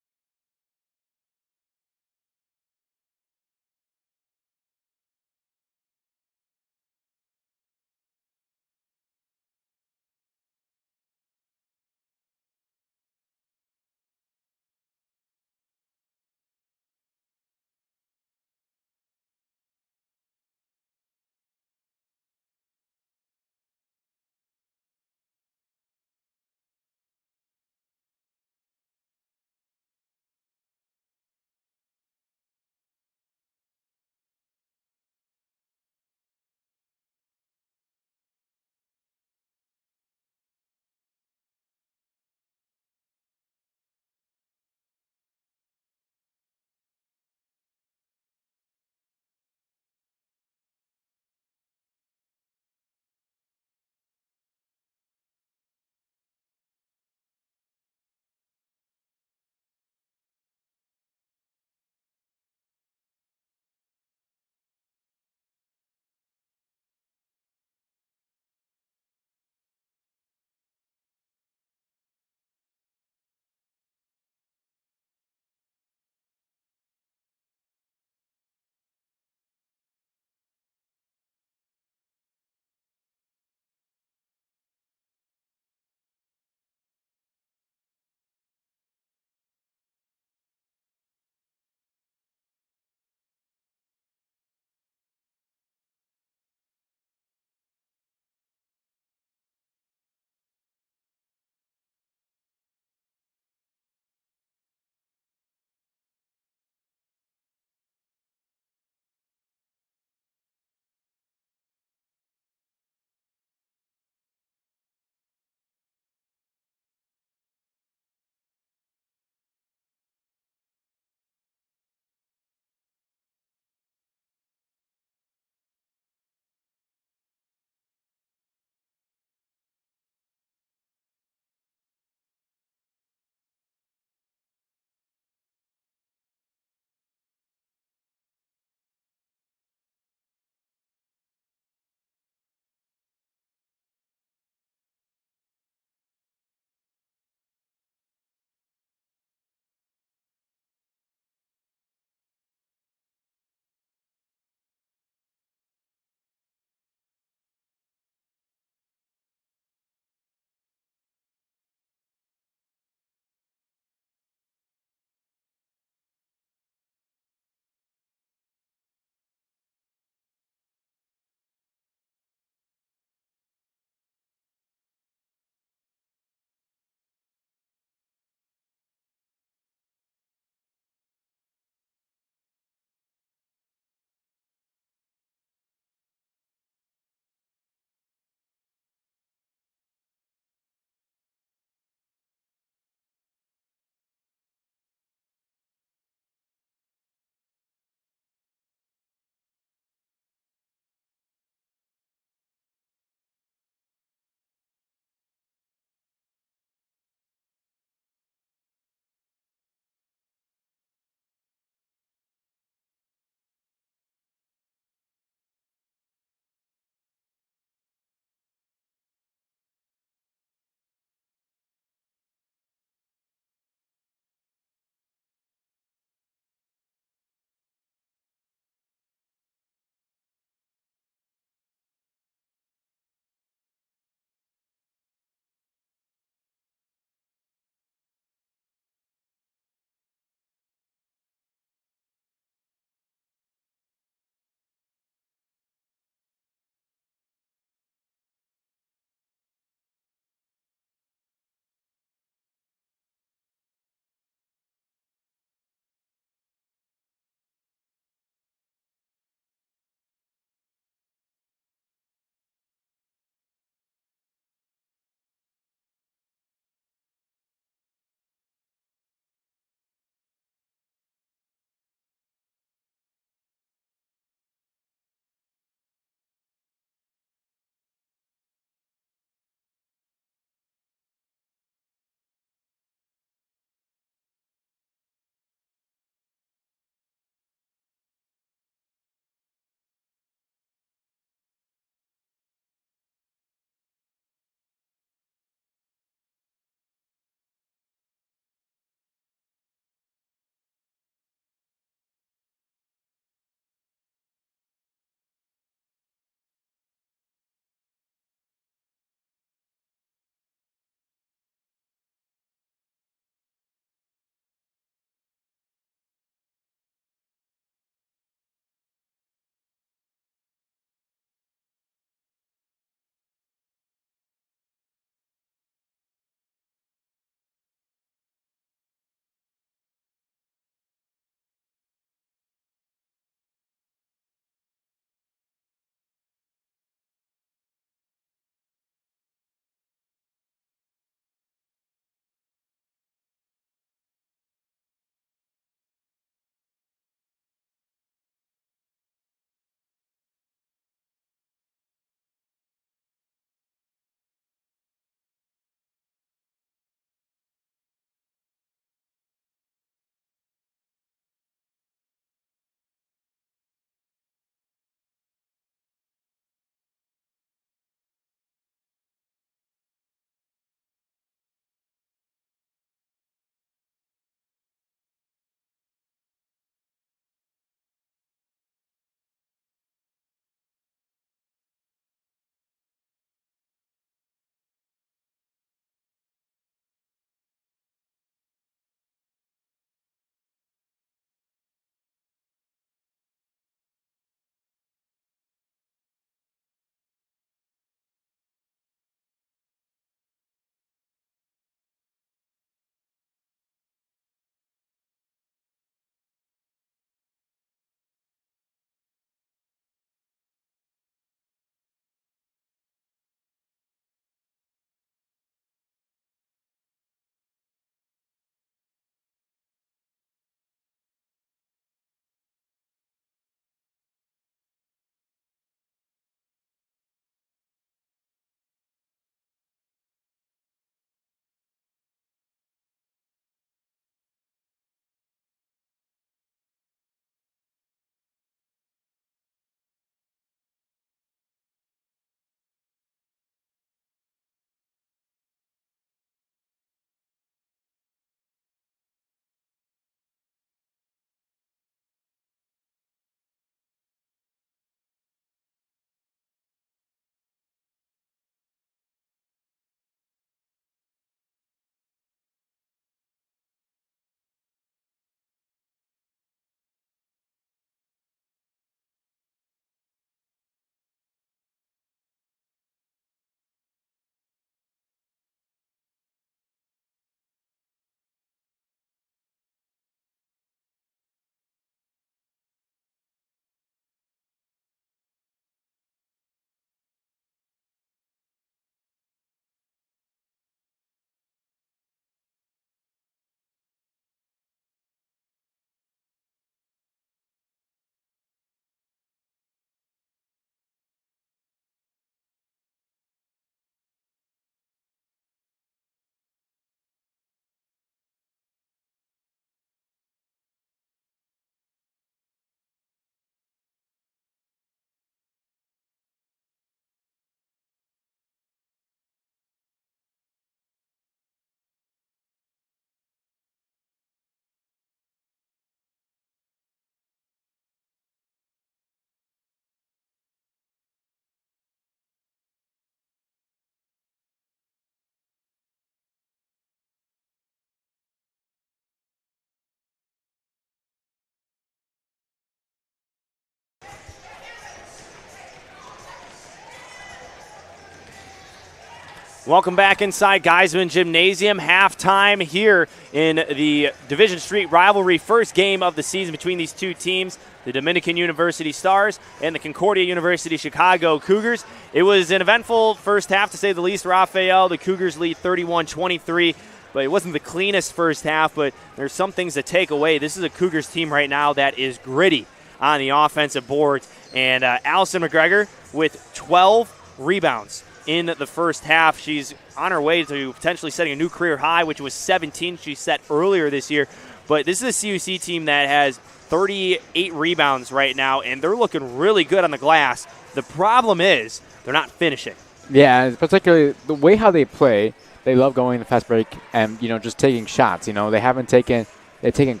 Welcome back inside Geisman Gymnasium. Halftime here in the Division Street rivalry. First game of the season between these two teams, the Dominican University Stars and the Concordia University Chicago Cougars. It was an eventful first half, to say the least. Raphael, the Cougars lead 31-23, but it wasn't the cleanest first half, but there's some things to take away. This is a Cougars team right now that is gritty on the offensive boards, and Allison McGregor with 12 rebounds in the first half. She's on her way to potentially setting a new career high, which was 17 she set earlier this year. But this is a CUC team that has 38 rebounds right now, and they're looking really good on the glass. The problem is they're not finishing. Yeah, particularly the way how they play, they love going the fast break and, just taking shots. They've taken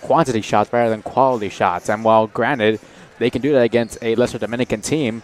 quantity shots rather than quality shots. And while granted, they can do that against a lesser Dominican team,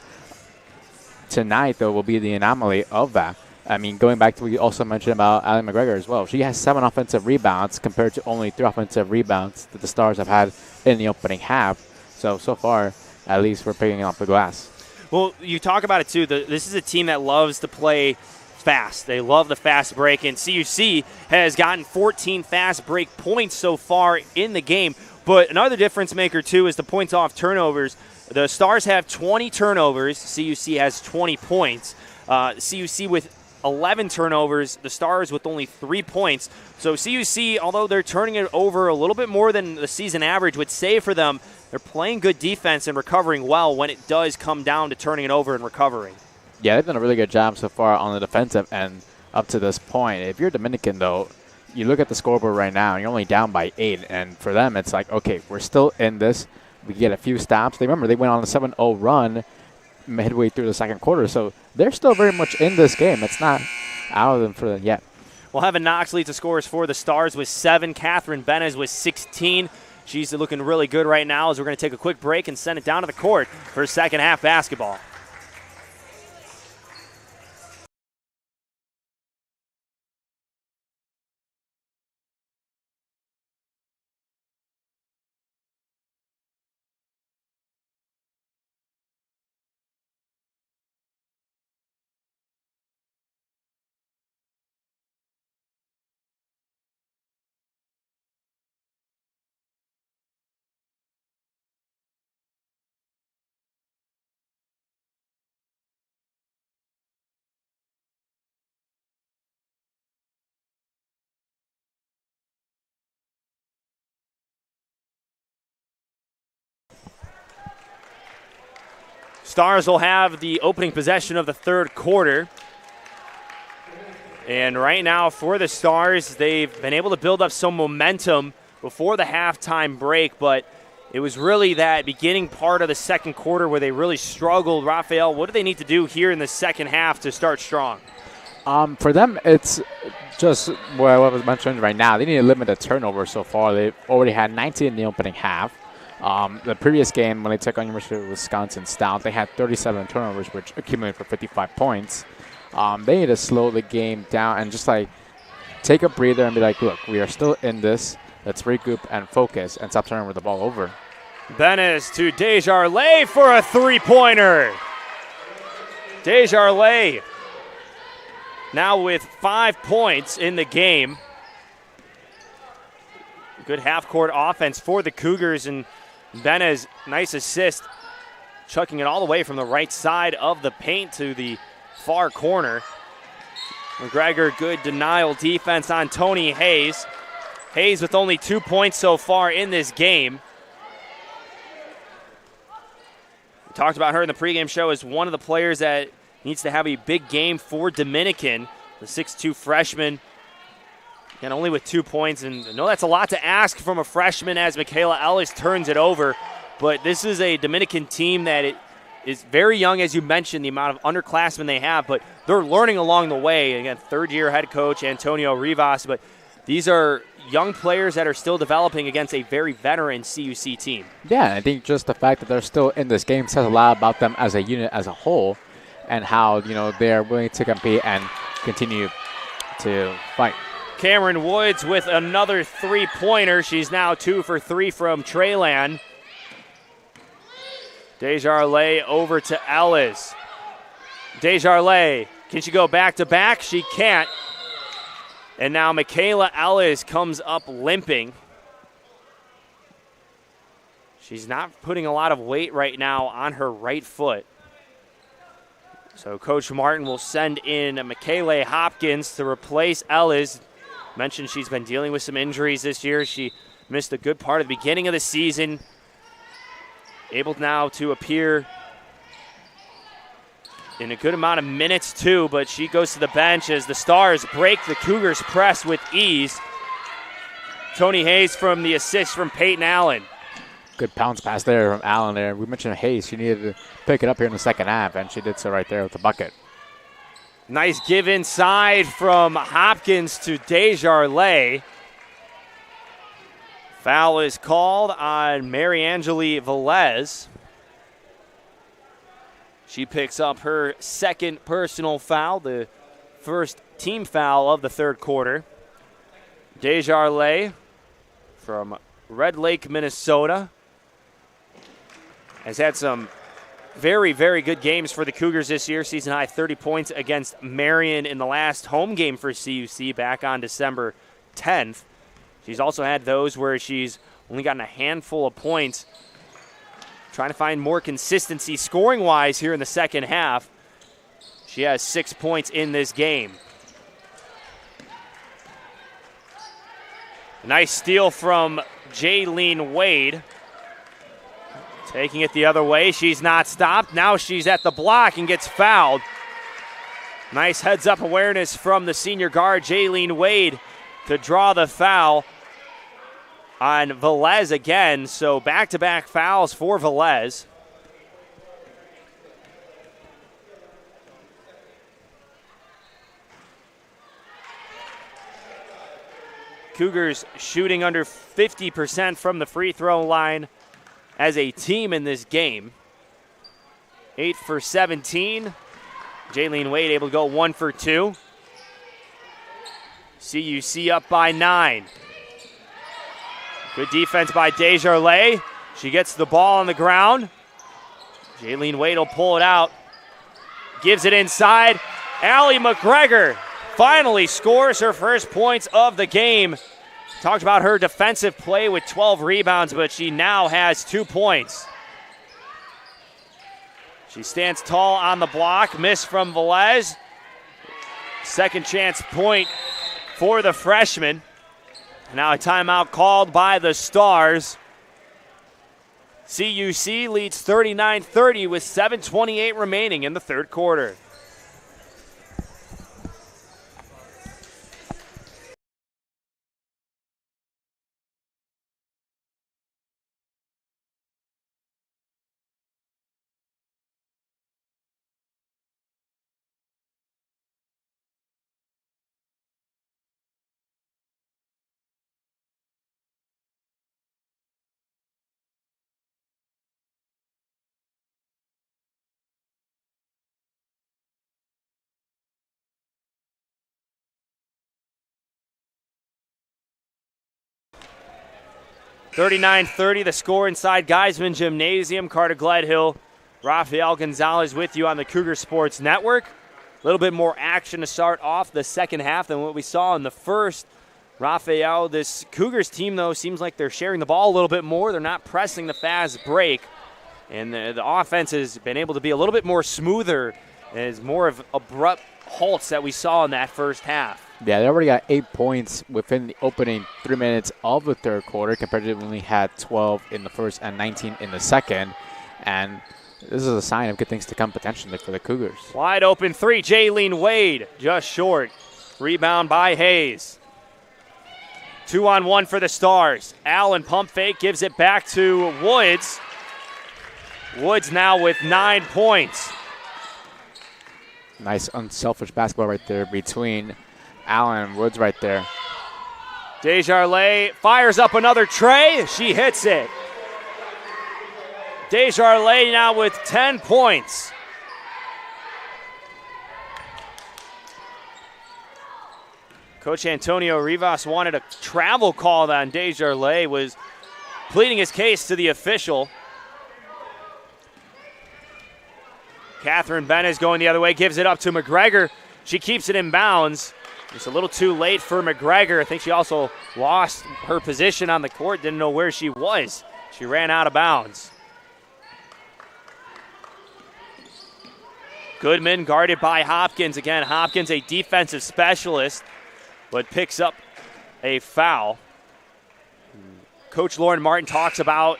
tonight, though, will be the anomaly of that. I mean, going back to what you also mentioned about Allie McGregor as well. She has 7 offensive rebounds compared to only 3 offensive rebounds that the Stars have had in the opening half. So far, at least we're picking up the glass. Well, you talk about it, too. This is a team that loves to play fast. They love the fast break, and CUC has gotten 14 fast break points so far in the game. But another difference maker, too, is the points off turnovers. The Stars have 20 turnovers. CUC has 20 points. CUC with 11 turnovers. The Stars with only 3 points. So CUC, although they're turning it over a little bit more than the season average would say for them, they're playing good defense and recovering well when it does come down to turning it over and recovering. Yeah, they've done a really good job so far on the defensive end up to this point. If you're Dominican, though, you look at the scoreboard right now, and you're only down by 8. And for them, it's like, okay, we're still in this. We get a few stops. Remember, they went on a 7-0 run midway through the second quarter, so they're still very much in this game. It's not out of them for them yet. Well, Heaven Knox leads the scores for the Stars with 7. Catherine Benez with 16. She's looking really good right now as we're going to take a quick break and send it down to the court for second half basketball. Stars will have the opening possession of the third quarter. And right now for the Stars, they've been able to build up some momentum before the halftime break, but it was really that beginning part of the second quarter where they really struggled. Raphael, what do they need to do here in the second half to start strong? For them, it's just what I was mentioning right now. They need to limit the turnovers so far. They've already had 19 in the opening half. The previous game, when they took on University of Wisconsin Stout, they had 37 turnovers, which accumulated for 55 points. They need to slow the game down and just take a breather and be like, look, we are still in this. Let's regroup and focus and stop turning the ball over. Benez to Desjardins for a three-pointer. Desjardins now with 5 points in the game. Good half-court offense for the Cougars, and Benez, nice assist, chucking it all the way from the right side of the paint to the far corner. McGregor, good denial defense on Tony Hayes. Hayes with only 2 points so far in this game. We talked about her in the pregame show as one of the players that needs to have a big game for Dominican. The 6'2 freshman, and only with 2 points. And I know that's a lot to ask from a freshman as Michaela Ellis turns it over. But this is a Dominican team that is very young, as you mentioned, the amount of underclassmen they have. But they're learning along the way. Again, third-year head coach Antonio Rivas. But these are young players that are still developing against a very veteran CUC team. Yeah, I think just the fact that they're still in this game says a lot about them as a unit as a whole and how, they're willing to compete and continue to fight. Cameron Woods with another three-pointer. She's now 2 for 3 from Treyland. Desjardins over to Ellis. Desjardins Can she go back-to-back? She can't. And now Michaela Ellis comes up limping. She's not putting a lot of weight right now on her right foot. So Coach Martin will send in Michaela Hopkins to replace Ellis. Mentioned she's been dealing with some injuries this year. She missed a good part of the beginning of the season. Able now to appear in a good amount of minutes too, but she goes to the bench as the Stars break the Cougars' press with ease. Tony Hayes from the assist from Peyton Allen. Good bounce pass there from Allen there. We mentioned Hayes. She needed to pick it up here in the second half, and she did so right there with the bucket. Nice give inside from Hopkins to Desjardins. Foul is called on Mariangeli Velez. She picks up her second personal foul, the first team foul of the third quarter. Desjardins from Red Lake, Minnesota, has had some very, very good games for the Cougars this year. Season high 30 points against Marion in the last home game for CUC back on December 10th. She's also had those where she's only gotten a handful of points. Trying to find more consistency scoring-wise here in the second half. She has 6 points in this game. Nice steal from Jaylene Wade. Taking it the other way. She's not stopped. Now she's at the block and gets fouled. Nice heads-up awareness from the senior guard, Jaylene Wade, to draw the foul on Velez again. So back-to-back fouls for Velez. Cougars shooting under 50% from the free throw line as a team in this game. 8 for 17. Jaylene Wade able to go 1 for 2. CUC up by 9. Good defense by Desjardins. She gets the ball on the ground. Jaylene Wade will pull it out. Gives it inside. Allie McGregor finally scores her first points of the game. Talked about her defensive play with 12 rebounds, but she now has 2 points. She stands tall on the block. Miss from Velez. Second chance point for the freshman. Now a timeout called by the Stars. CUC leads 39-30 with 7:28 remaining in the third quarter. (39-30) the score inside Geisman Gymnasium. Carter Gledhill, Rafael Gonzalez with you on the Cougar Sports Network. A little bit more action to start off the second half than what we saw in the first. Rafael, this Cougars team, though, seems like they're sharing the ball a little bit more. They're not pressing the fast break. And the offense has been able to be a little bit more smoother. As more of abrupt halts that we saw in that first half. Yeah, they already got 8 points within the opening 3 minutes of the third quarter compared to when we had 12 in the first and 19 in the second. And this is a sign of good things to come potentially for the Cougars. Wide open three, Jaylene Wade, just short. Rebound by Hayes. 2-on-1 for the Stars. Allen pump fake, gives it back to Woods. Woods now with 9 points. Nice unselfish basketball right there between Allen and Woods right there. Desjardins fires up another tray. She hits it. Desjardins now with 10 points. Coach Antonio Rivas wanted a travel call on Desjardins, was pleading his case to the official. Catherine Benes going the other way, gives it up to McGregor. She keeps it in bounds. It's a little too late for McGregor. I think she also lost her position on the court, didn't know where she was. She ran out of bounds. Goodman guarded by Hopkins. Again, Hopkins a defensive specialist, but picks up a foul. Coach Lauren Martin talks about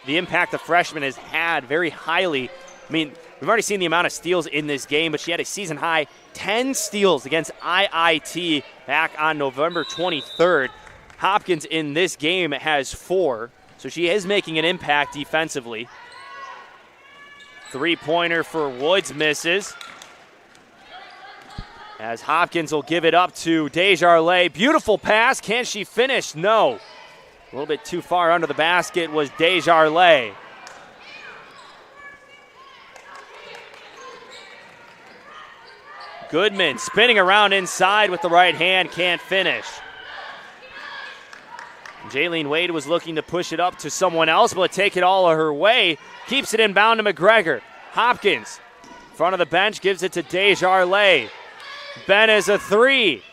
the impact the freshman has had very highly. I mean, we've already seen the amount of steals in this game, but she had a season-high 10 steals against IIT back on November 23rd. Hopkins in this game has 4, so she is making an impact defensively. Three-pointer for Woods misses. As Hopkins will give it up to Desjardins. Beautiful pass. Can she finish? No. A little bit too far under the basket was Desjardins. Goodman spinning around inside with the right hand, can't finish. Jaylene Wade was looking to push it up to someone else, but take it all her way. Keeps it inbound to McGregor. Hopkins, front of the bench, gives it to Desjardins. Benes a 3.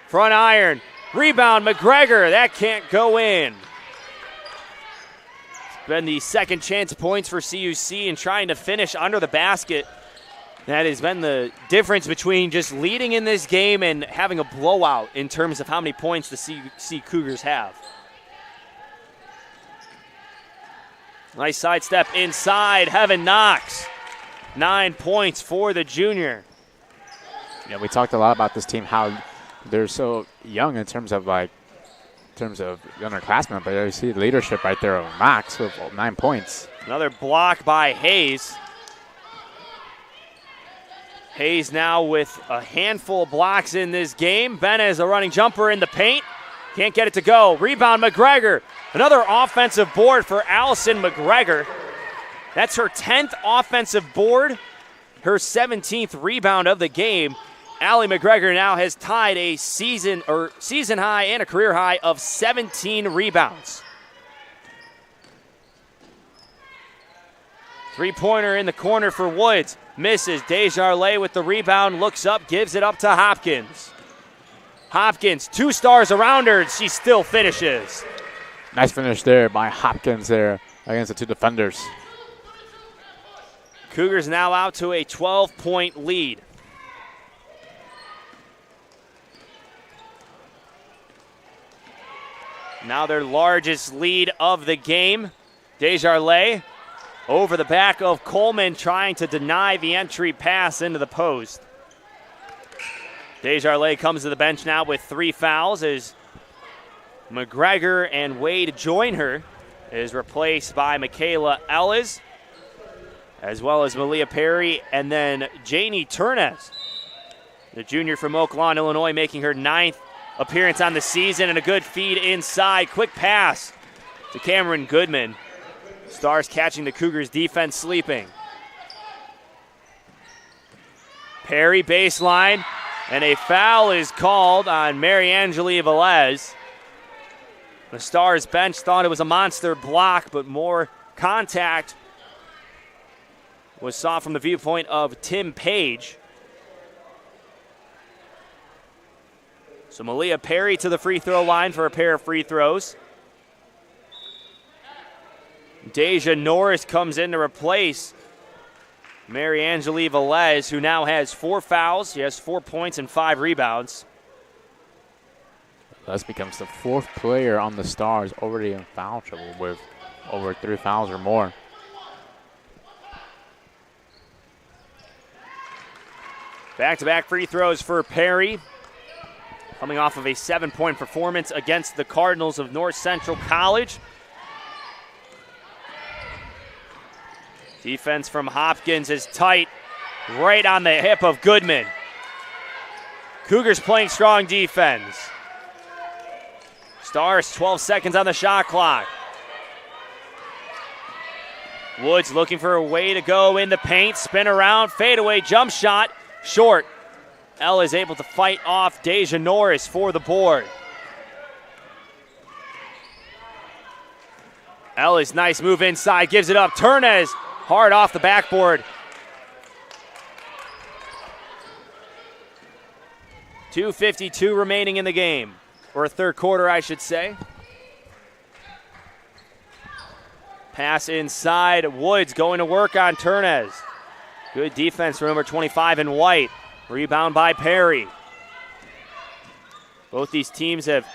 Front iron. Rebound, McGregor. That can't go in. It's been the second chance points for CUC and trying to finish under the basket. That has been the difference between just leading in this game and having a blowout in terms of how many points the CUC Cougars have. Nice sidestep inside. Heaven Knox. 9 points for the junior. Yeah, we talked a lot about this team, how they're so young in terms of underclassmen, but you see leadership right there of Knox with 9 points. Another block by Hayes. Hayes now with a handful of blocks in this game. Benes a running jumper in the paint. Can't get it to go. Rebound, McGregor. Another offensive board for Allison McGregor. That's her 10th offensive board, her 17th rebound of the game. Allie McGregor now has tied a season high and a career high of 17 rebounds. Three-pointer in the corner for Woods. Misses. Desjardins with the rebound, looks up, gives it up to Hopkins. Hopkins, 2 stars around her, and she still finishes. Nice finish there by Hopkins there against the 2 defenders. Cougars now out to a 12-point lead. Now their largest lead of the game. Desjardins over the back of Coleman, trying to deny the entry pass into the post. Desjardins comes to the bench now with 3 fouls as McGregor and Wade join her. Is replaced by Michaela Ellis, as well as Malia Perry, and then Janie Turnez, the junior from Oak Lawn, Illinois, making her 9th appearance on the season, and a good feed inside. Quick pass to Cameron Goodman. Stars catching the Cougars defense sleeping. Perry baseline, and a foul is called on Mariangeli Velez. The Stars bench thought it was a monster block, but more contact was saw from the viewpoint of Tim Page. So Malia Perry to the free throw line for a pair of free throws. Deja Norris comes in to replace Mariangeli Velez, who now has 4 fouls. She has 4 points and 5 rebounds. Thus becomes the 4th player on the Stars already in foul trouble with over 3 fouls or more. Back-to-back free throws for Perry, coming off of a 7-point performance against the Cardinals of North Central College. Defense from Hopkins is tight, right on the hip of Goodman. Cougars playing strong defense. Stars 12 seconds on the shot clock. Woods looking for a way to go in the paint, spin around, fadeaway jump shot, short. Elle is able to fight off Deja Norris for the board. Ellis, nice move inside, gives it up. Turnez, hard off the backboard. 2:52 remaining in the game, or third quarter, I should say. Pass inside. Woods going to work on Turnez. Good defense for number 25 in white. Rebound by Perry. Both these teams have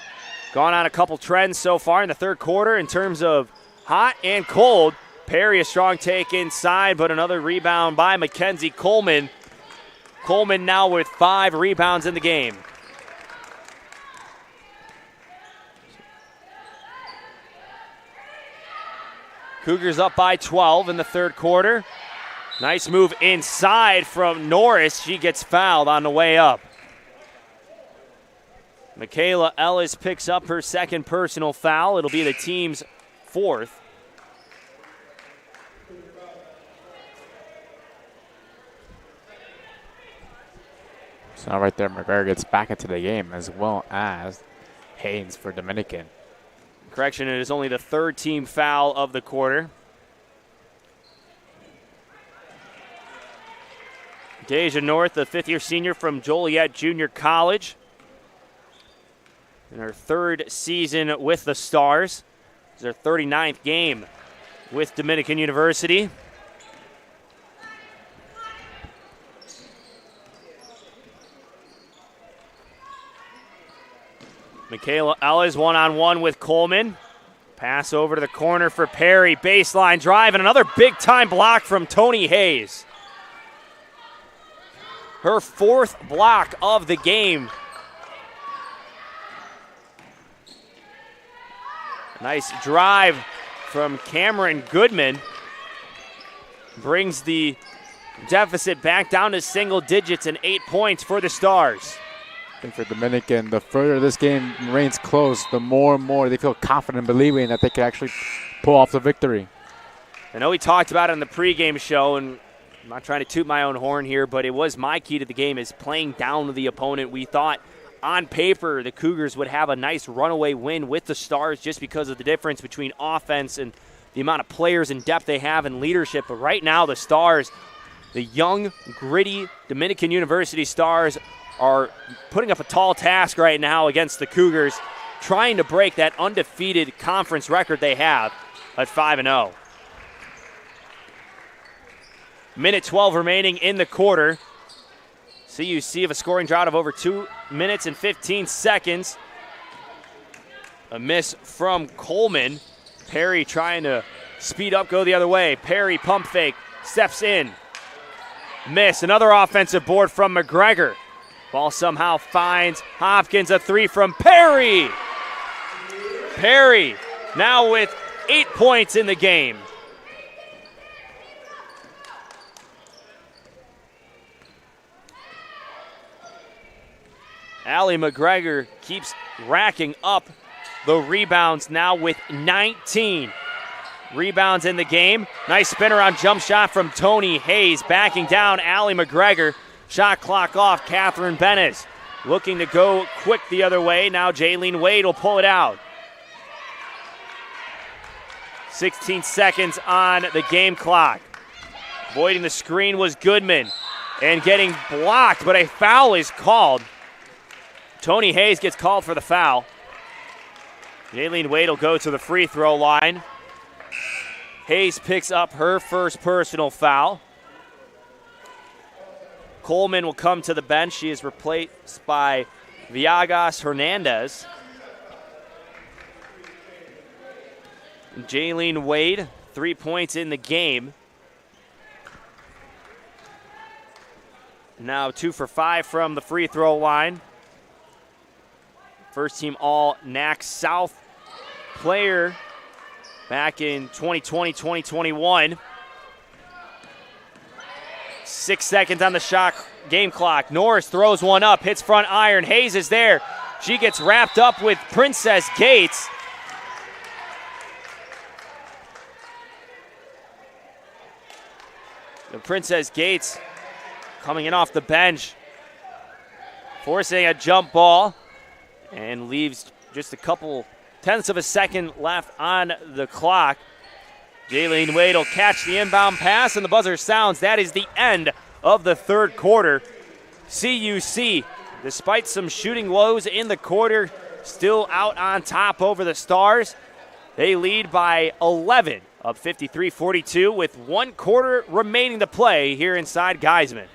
gone on a couple trends so far in the third quarter in terms of hot and cold. Perry, a strong take inside, but another rebound by Mackenzie Coleman. Coleman now with 5 rebounds in the game. Cougars up by 12 in the third quarter. Nice move inside from Norris. She gets fouled on the way up. Michaela Ellis picks up her second personal foul. It'll be the team's 4th. So right there, McGregor gets back into the game, as well as Haynes for Dominican. Correction, it is only the 3rd team foul of the quarter. Deja North, the 5th-year senior from Joliet Junior College. In her 3rd season with the Stars. It's their 39th game with Dominican University. Michaela Ellis one-on-one with Coleman. Pass over to the corner for Perry. Baseline drive and another big-time block from Tony Hayes. Her 4th block of the game. Nice drive from Cameron Goodman. Brings the deficit back down to single digits and 8 points for the Stars. And for Dominican, the further this game remains close, the more and more they feel confident believing that they can actually pull off the victory. I know we talked about it on the pregame show, and I'm not trying to toot my own horn here, but it was my key to the game is playing down to the opponent. We thought on paper the Cougars would have a nice runaway win with the Stars just because of the difference between offense and the amount of players and depth they have in leadership. But right now the Stars, the young, gritty Dominican University Stars, are putting up a tall task right now against the Cougars, trying to break that undefeated conference record they have at 5-0. Minute 12 remaining in the quarter. CUC have a scoring drought of over 2 minutes and 15 seconds. A miss from Coleman. Perry trying to speed up, go the other way. Perry pump fake, steps in. Miss, another offensive board from McGregor. Ball somehow finds Hopkins, a 3 from Perry. Perry now with 8 points in the game. Allie McGregor keeps racking up the rebounds now with 19 rebounds in the game. Nice spin around jump shot from Tony Hayes. Backing down Allie McGregor. Shot clock off. Catherine Benes looking to go quick the other way. Now Jaylene Wade will pull it out. 16 seconds on the game clock. Avoiding the screen was Goodman and getting blocked, but a foul is called. Tony Hayes gets called for the foul. Jaylene Wade will go to the free throw line. Hayes picks up her first personal foul. Coleman will come to the bench. She is replaced by Villagas Hernandez. Jaylene Wade, 3 points in the game. Now 2 for 5 from the free throw line. First team all NAC South player back in 2020-2021. 6 seconds on the shot game clock. Norris throws one up, hits front iron. Hayes is there. She gets wrapped up with Princess Gates. The Princess Gates coming in off the bench, forcing a jump ball, and leaves just a couple tenths of a second left on the clock. Jaylene Wade will catch the inbound pass, and the buzzer sounds. That is the end of the third quarter. CUC despite some shooting lows in the quarter, still out on top over the Stars. They lead by 11, up 53-42 with 1 quarter remaining to play here inside Geisman.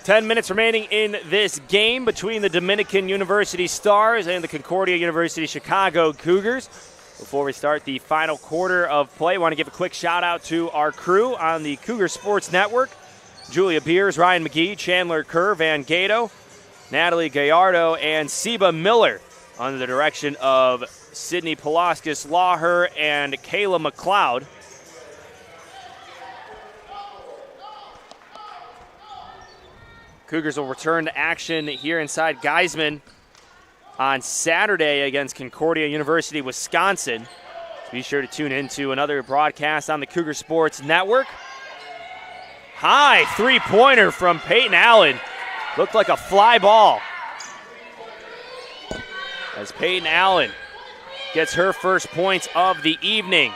Ten minutes remaining in this game between the Dominican University Stars and the Concordia University Chicago Cougars. Before we start the final quarter of play, I want to give a quick shout out to our crew on the Cougar Sports Network. Julia Beers, Ryan McGee, Chandler Kerr, Van Gato, Natalie Gallardo, and Seba Miller under the direction of Sydney Palaskis Lawher and Kayla McLeod. Cougars will return to action here inside Geisman on Saturday against Concordia University, Wisconsin. So be sure to tune in to another broadcast on the Cougar Sports Network. High three-pointer from Peyton Allen. Looked like a fly ball. As Peyton Allen gets her first points of the evening.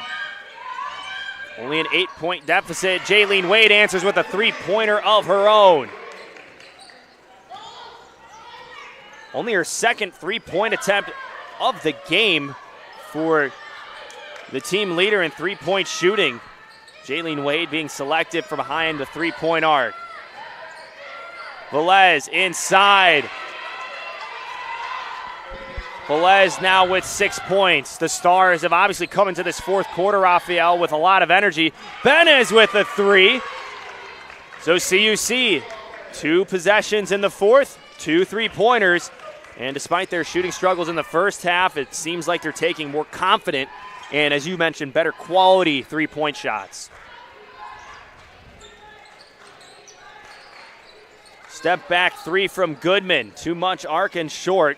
Only an 8-point deficit. Jaylene Wade answers with a three-pointer of her own. Only her second three-point attempt of the game for the team leader in three-point shooting. Jaylene Wade being selected from behind the three-point arc. Velez inside. Velez now with 6 points. The Stars have obviously come into this fourth quarter, Raphael, with a lot of energy. Benez with a three. So CUC, 2 possessions in the fourth, 2 three-pointers. And despite their shooting struggles in the first half, it seems like they're taking more confident and, as you mentioned, better quality three-point shots. Step back three from Goodman. Too much arc and short.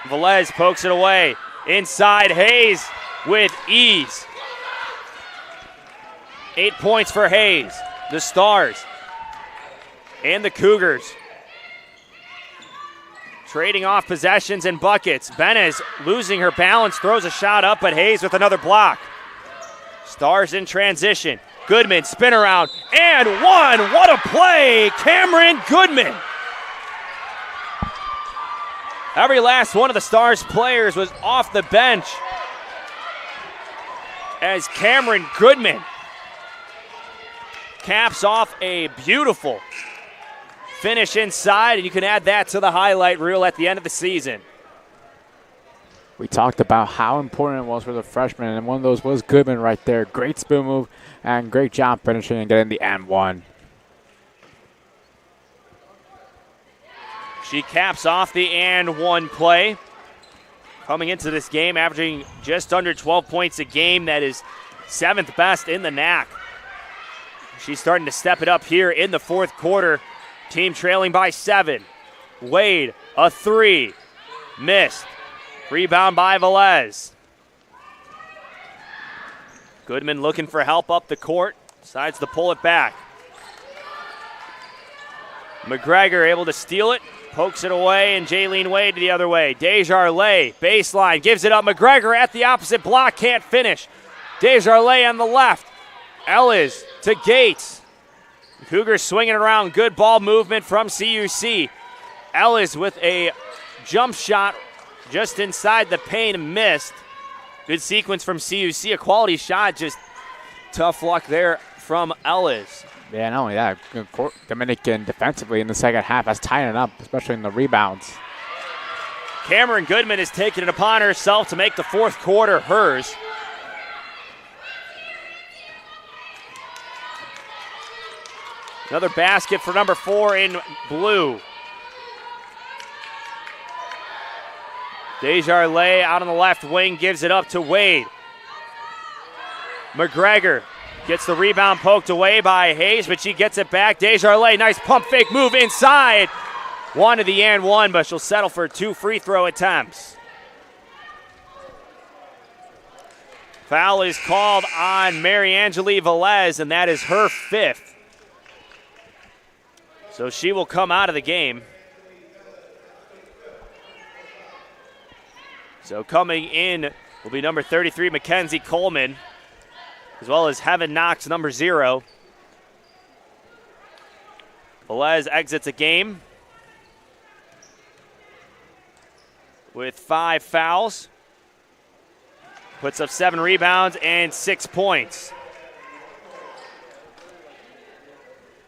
Velez pokes it away. Inside, Hayes with ease. 8 points for Hayes. The Stars and the Cougars trading off possessions and buckets. Benez losing her balance, throws a shot up, but Hayes with another block. Stars in transition. Goodman, spin around, and one. What a play, Cameron Goodman. Every last one of the Stars players was off the bench as Cameron Goodman caps off a beautiful finish inside, and you can add that to the highlight reel at the end of the season. We talked about how important it was for the freshman, and one of those was Goodman right there. Great spin move and great job finishing and getting the and one. She caps off the and one play. Coming into this game, averaging just under 12 points a game. That is 7th best in the NAC. She's starting to step it up here in the fourth quarter. Team trailing by 7. Wade, a three. Missed. Rebound by Velez. Goodman looking for help up the court. Decides to pull it back. McGregor able to steal it. Pokes it away, and Jaylene Wade the other way. Desjardins, baseline, gives it up. McGregor at the opposite block, can't finish. Desjardins on the left. Ellis to Gates. Cougars swinging around. Good ball movement from CUC. Ellis with a jump shot just inside the paint, missed. Good sequence from CUC, a quality shot, just tough luck there from Ellis. Yeah, not only that, Dominican defensively in the second half has tightened up, especially in the rebounds. Cameron Goodman has taken it upon herself to make the fourth quarter hers. Another basket for number 4 in blue. Desjardins out on the left wing, gives it up to Wade. McGregor gets the rebound poked away by Hayes, but she gets it back. Desjardins, nice pump fake move inside. Wanted the and one, but she'll settle for 2 free throw attempts. Foul is called on Mariangeli Velez, and that is her 5th. So she will come out of the game. So coming in will be number 33, Mackenzie Coleman, as well as Heaven Knox, number 0. Velez exits the game with 5 fouls. Puts up 7 rebounds and 6 points.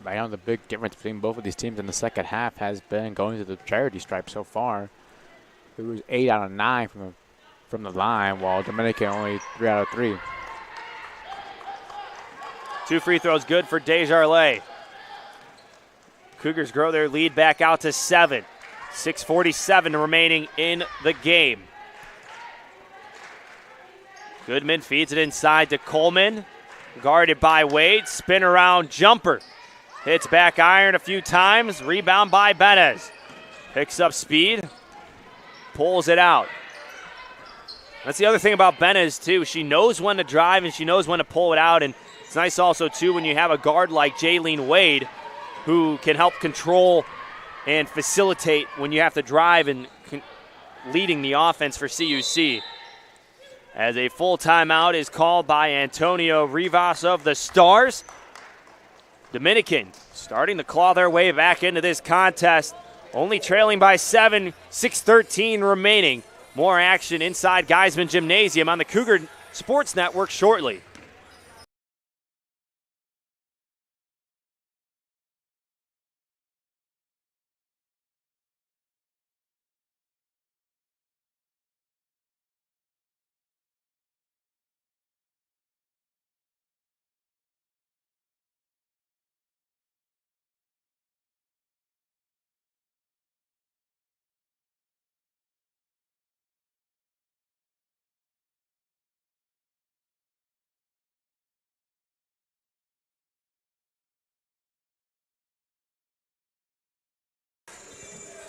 Right now, the big difference between both of these teams in the second half has been going to the charity stripe so far. It was 8 out of 9 from the line, while Dominican only 3 out of 3. 2 free throws good for Desjardins. Cougars grow their lead back out to 7. 6:47 remaining in the game. Goodman feeds it inside to Coleman. Guarded by Wade. Spin around jumper. Hits back iron a few times. Rebound by Benez. Picks up speed. Pulls it out. That's the other thing about Benez, too. She knows when to drive and she knows when to pull it out. And it's nice also, too, when you have a guard like Jaylene Wade who can help control and facilitate when you have to drive and leading the offense for CUC. As a full timeout is called by Antonio Rivas of the Stars. Dominican starting to claw their way back into this contest. Only trailing by 7, 6:13 remaining. More action inside Geisman Gymnasium on the Cougar Sports Network shortly.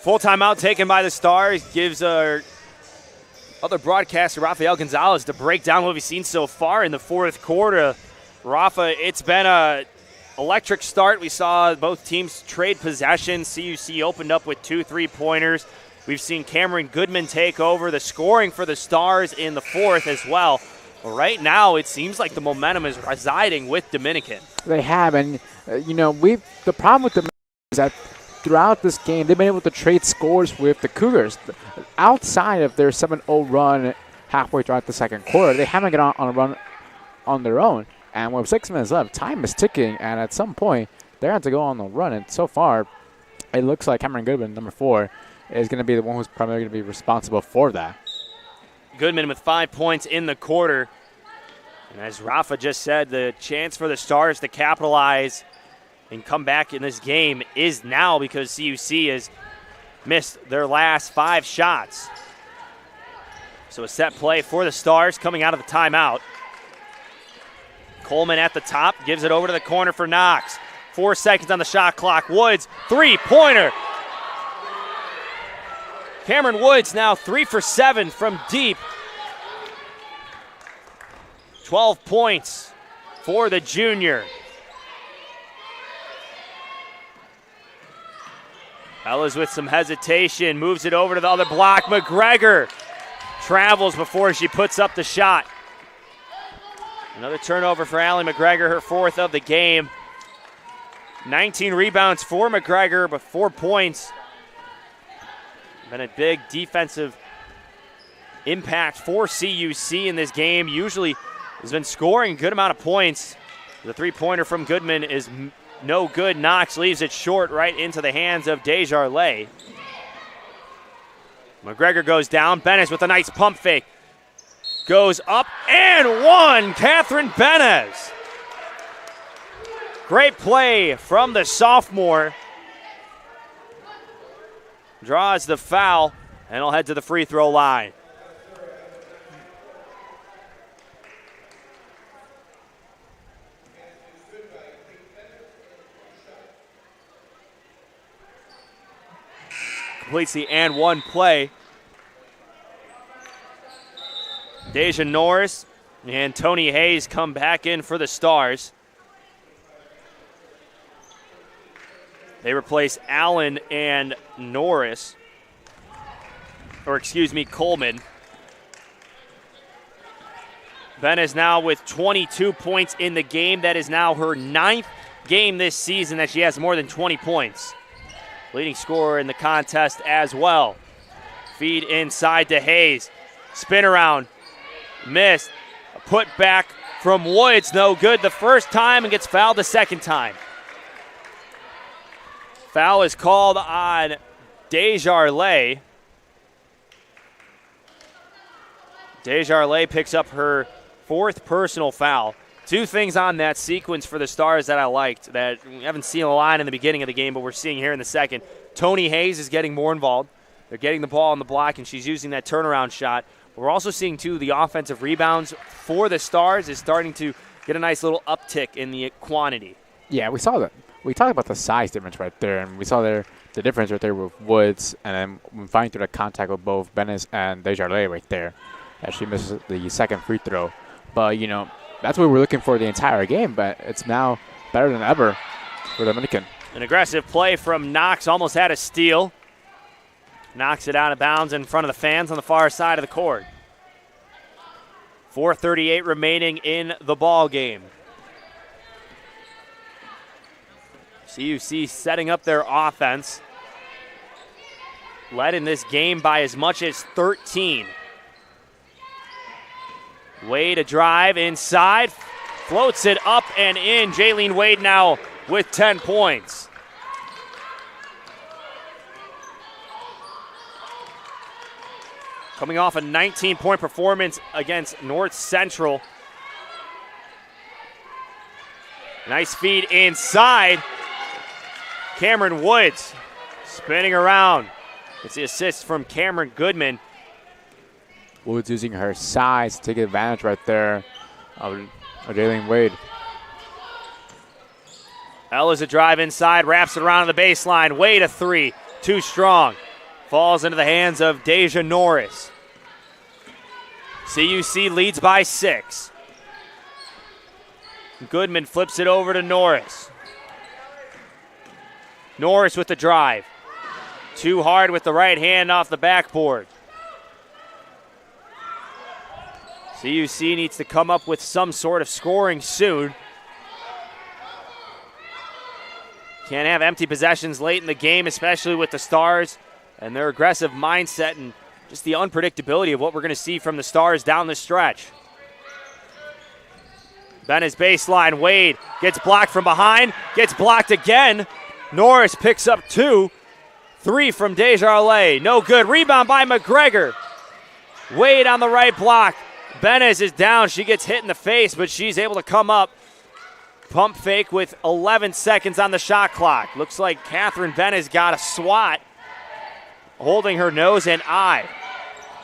Full timeout taken by the Stars gives our other broadcaster, Rafael Gonzalez, to break down what we've seen so far in the fourth quarter. Rafa, it's been a electric start. We saw both teams trade possession. CUC opened up with 2 3-pointers. We've seen Cameron Goodman take over the scoring for the Stars in the fourth as well. But right now, it seems like the momentum is residing with Dominican. They have, and the problem with Dominican is that throughout this game, they've been able to trade scores with the Cougars. Outside of their 7-0 run halfway throughout the second quarter, they haven't got on a run on their own. And with 6 minutes left, time is ticking, and at some point, they're going to have to go on the run. And so far, it looks like Cameron Goodman, number 4, is going to be the one who's primarily going to be responsible for that. Goodman with 5 points in the quarter. And as Rafa just said, the chance for the Stars to capitalize and come back in this game is now, because CUC has missed their last 5 shots. So a set play for the Stars coming out of the timeout. Coleman at the top, gives it over to the corner for Knox. 4 seconds on the shot clock. Woods, 3-pointer. Cameron Woods now 3 for 7 from deep. 12 points for the junior. Ellis with some hesitation, moves it over to the other block. McGregor travels before she puts up the shot. Another turnover for Allie McGregor, her 4th of the game. 19 rebounds for McGregor, but 4 points. Been a big defensive impact for CUC in this game. Usually has been scoring a good amount of points. The three-pointer from Goodman is no good. Knox leaves it short right into the hands of Desjardins. McGregor goes down. Benes with a nice pump fake. Goes up and one. Catherine Benes. Great play from the sophomore. Draws the foul, and he'll head to the free throw line. Completes the and one play. Deja Norris and Tony Hayes come back in for the Stars. They replace Allen and Norris. Or excuse me, Coleman. Benes now with 22 points in the game. That is now her 9th game this season that she has more than 20 points. Leading scorer in the contest as well. Feed inside to Hayes. Spin around. Missed. A put back from Woods. No good the first time and gets fouled the second time. Foul is called on Desjardins. Desjardins picks up her 4th personal foul. 2 things on that sequence for the Stars that I liked that we haven't seen a lot in the beginning of the game, but we're seeing here in the second. Tony Hayes is getting more involved. They're getting the ball on the block, and she's using that turnaround shot. We're also seeing, too, the offensive rebounds for the Stars is starting to get a nice little uptick in the quantity. Yeah, we saw that. We talked about the size difference right there, and we saw the difference right there with Woods, and then we find through the contact with both Benes and Desjardins right there as she misses the second free throw. But, you know, that's what we're looking for the entire game, but it's now better than ever for Dominican. An aggressive play from Knox, almost had a steal. Knocks it out of bounds in front of the fans on the far side of the court. 4:38 remaining in the ball game. CUC setting up their offense. Led in this game by as much as 13. Wade a drive inside. Floats it up and in. Jaylene Wade now with 10 points. Coming off a 19-point performance against North Central. Nice feed inside. Cameron Woods spinning around. It's the assist from Cameron Goodman. Woods using her size to take advantage right there of Jaylene Wade. Ella's a drive inside, wraps it around the baseline. Wade a 3, too strong. Falls into the hands of Deja Norris. CUC leads by 6. Goodman flips it over to Norris. Norris with the drive. Too hard with the right hand off the backboard. CUC needs to come up with some sort of scoring soon. Can't have empty possessions late in the game, especially with the Stars and their aggressive mindset and just the unpredictability of what we're going to see from the Stars down the stretch. Benes baseline. Wade gets blocked from behind, gets blocked again. Norris picks up 2. 3 from Desjardins. No good. Rebound by McGregor. Wade on the right block. Benes is down. She gets hit in the face, but she's able to come up. Pump fake with 11 seconds on the shot clock. Looks like Catherine Benes got a swat, holding her nose and eye.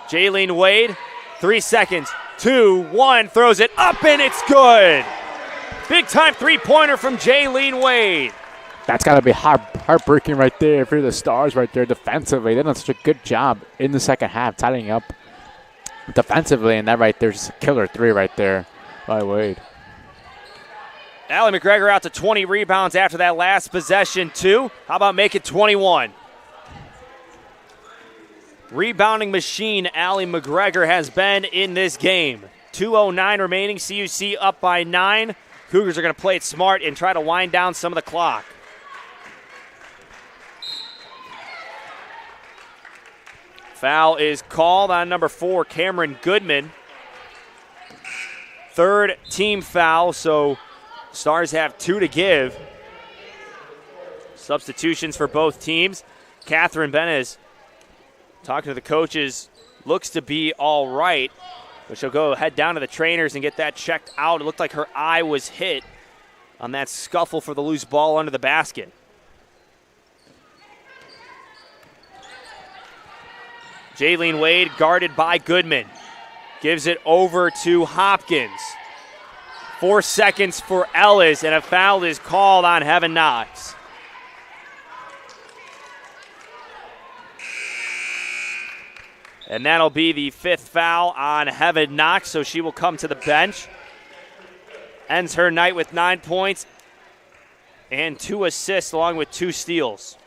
Jaylene Wade, 3 seconds. 2, 1, throws it up, and it's good. Big-time three-pointer from Jaylene Wade. That's got to be heartbreaking right there for the Stars right there defensively. They've done such a good job in the second half, tidying up defensively, and that right there is a killer 3 right there by Wade. Allie McGregor out to 20 rebounds after that last possession, too. How about make it 21? Rebounding machine Allie McGregor has been in this game. 2:09 remaining, CUC up by 9. Cougars are going to play it smart and try to wind down some of the clock. Foul is called on number 4, Cameron Goodman. Third team foul, so Stars have 2 to give. Substitutions for both teams. Catherine Benez, talking to the coaches, looks to be all right, but she'll go head down to the trainers and get that checked out. It looked like her eye was hit on that scuffle for the loose ball under the basket. Jaylene Wade guarded by Goodman. Gives it over to Hopkins. 4 seconds for Ellis, and a foul is called on Heaven Knox. And that'll be the 5th foul on Heaven Knox, so she will come to the bench. Ends her night with 9 points and 2 assists along with 2 steals.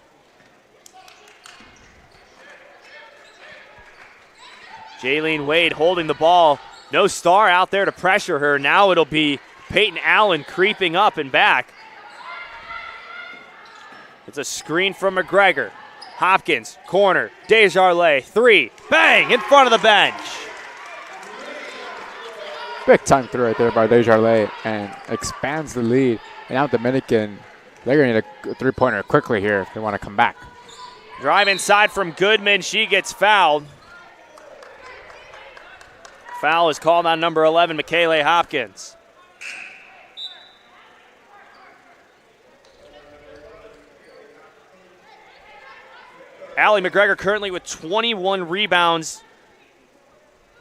Jaylene Wade holding the ball. No Star out there to pressure her. Now it'll be Peyton Allen creeping up and back. It's a screen from McGregor. Hopkins, corner, Desjardins, 3, bang, in front of the bench. Big time throw right there by Desjardins and expands the lead. And now Dominican, they're going to need a 3-pointer quickly here if they want to come back. Drive inside from Goodman. She gets fouled. Foul is called on number 11, Michaela Hopkins. Allie McGregor currently with 21 rebounds.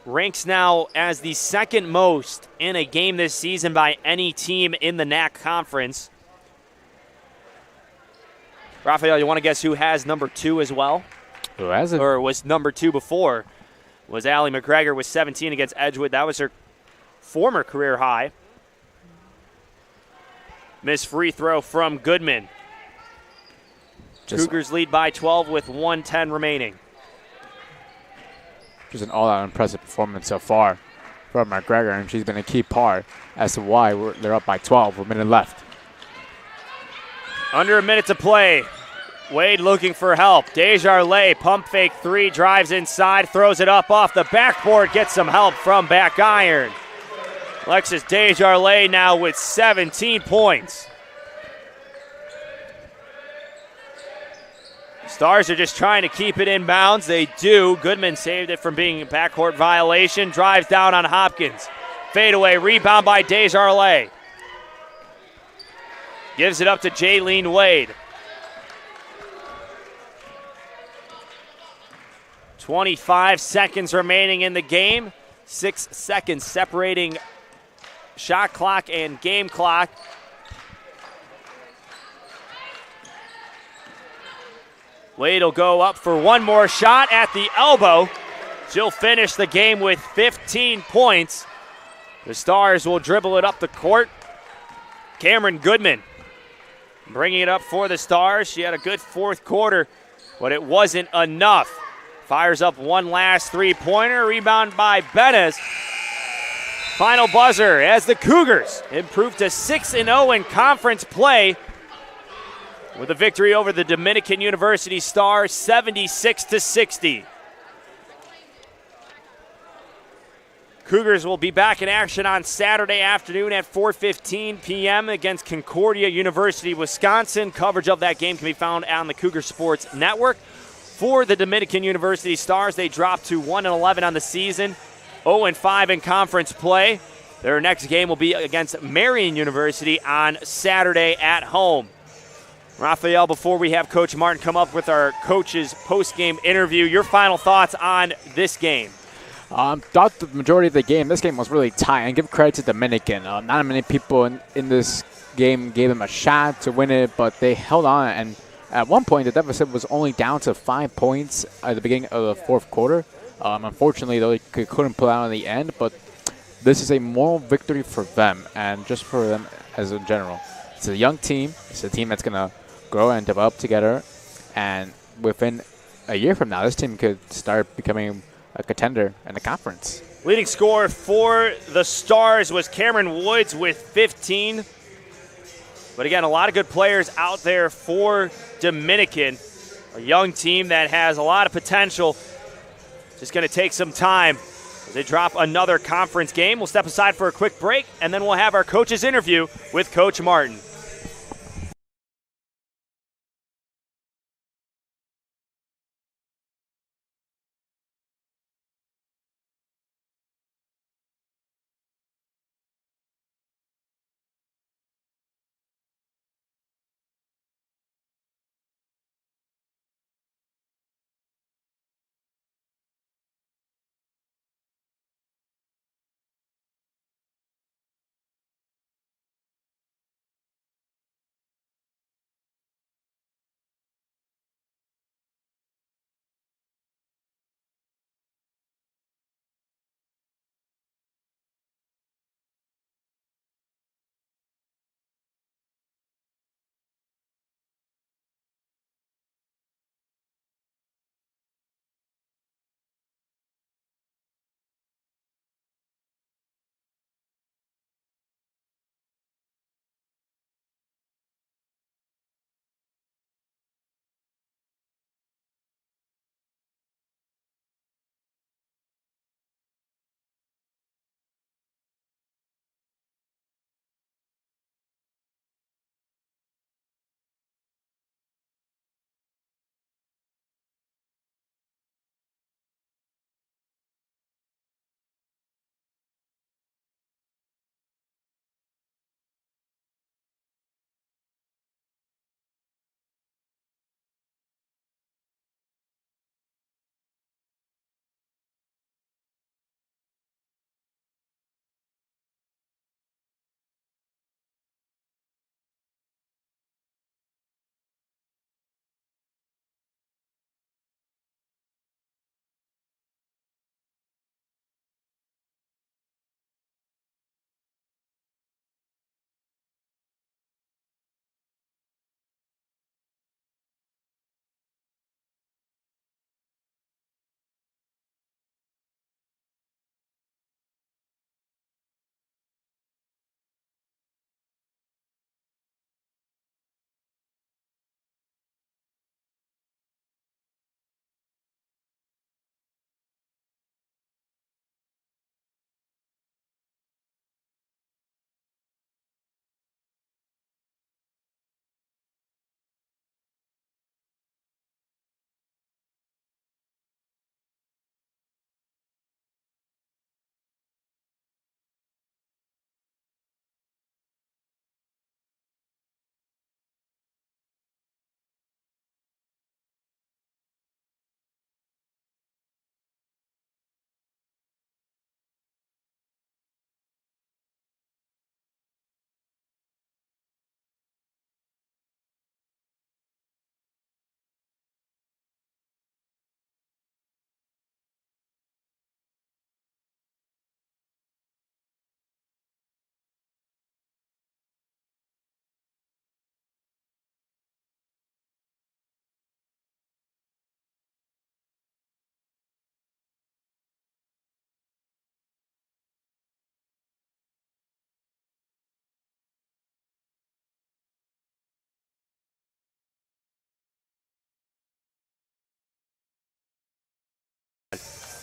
Ranks now as the 2nd most in a game this season by any team in the NAC conference. Raphael, you want to guess who has number 2 as well? Who has it? Or was number 2 before? Was Allie McGregor with 17 against Edgewood. That was her former career high. Missed free throw from Goodman. Cougars lead by 12 with 1:10 remaining. Just an all-out impressive performance so far from McGregor, and she's been a key part as to why they're up by 12 with a minute left. Under a minute to play. Wade looking for help. Desjardins, pump fake 3, drives inside, throws it up off the backboard, gets some help from back iron. Alexis Desjardins now with 17 points. Stars are just trying to keep it in bounds. They do. Goodman saved it from being a backcourt violation. Drives down on Hopkins. Fadeaway, rebound by Desjardins. Gives it up to Jaylene Wade. 25 seconds remaining in the game. 6 seconds separating shot clock and game clock. Wade will go up for one more shot at the elbow. She'll finish the game with 15 points. The Stars will dribble it up the court. Cameron Goodman bringing it up for the Stars. She had a good 4th quarter, but it wasn't enough. Fires up one last 3-pointer. Rebound by Benez. Final buzzer as the Cougars improve to 6-0 in conference play with a victory over the Dominican University Stars, 76-60. Cougars will be back in action on Saturday afternoon at 4:15 p.m. against Concordia University, Wisconsin. Coverage of that game can be found on the Cougar Sports Network. For the Dominican University Stars, they dropped to 1-11 on the season, 0-5 in conference play. Their next game will be against Marian University on Saturday at home. Raphael, before we have Coach Martin come up with our coach's post-game interview, your final thoughts on this game? Throughout the majority of the game, this game was really tight, and give credit to Dominican. Not many people in this game gave them a shot to win it, but they held on, and at one point the deficit was only down to 5 points at the beginning of the 4th quarter. Unfortunately, they couldn't pull out in the end, but this is a moral victory for them and just for them as in general. It's a young team. It's a team that's going to grow and develop together, and within a year from now, this team could start becoming a contender in the conference. Leading scorer for the Stars was Cameron Woods with 15. But again, a lot of good players out there for Dominican, a young team that has a lot of potential. just going to take some time as they drop another conference game. We'll step aside for a quick break, and then we'll have our coach's interview with Coach Martin.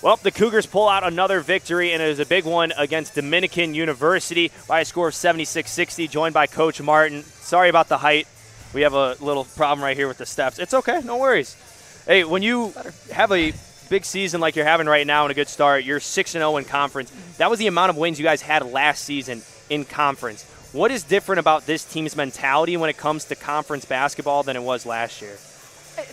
Well, the Cougars pull out another victory, and it was a big one against Dominican University by a score of 76-60, joined by Coach Martin. Sorry about the height. We have a little problem right here with the steps. It's okay. No worries. Hey, when you have a big season like you're having right now and a good start, you're 6-0 in conference. That was the amount of wins you guys had last season in conference. What is different about this team's mentality when it comes to conference basketball than it was last year?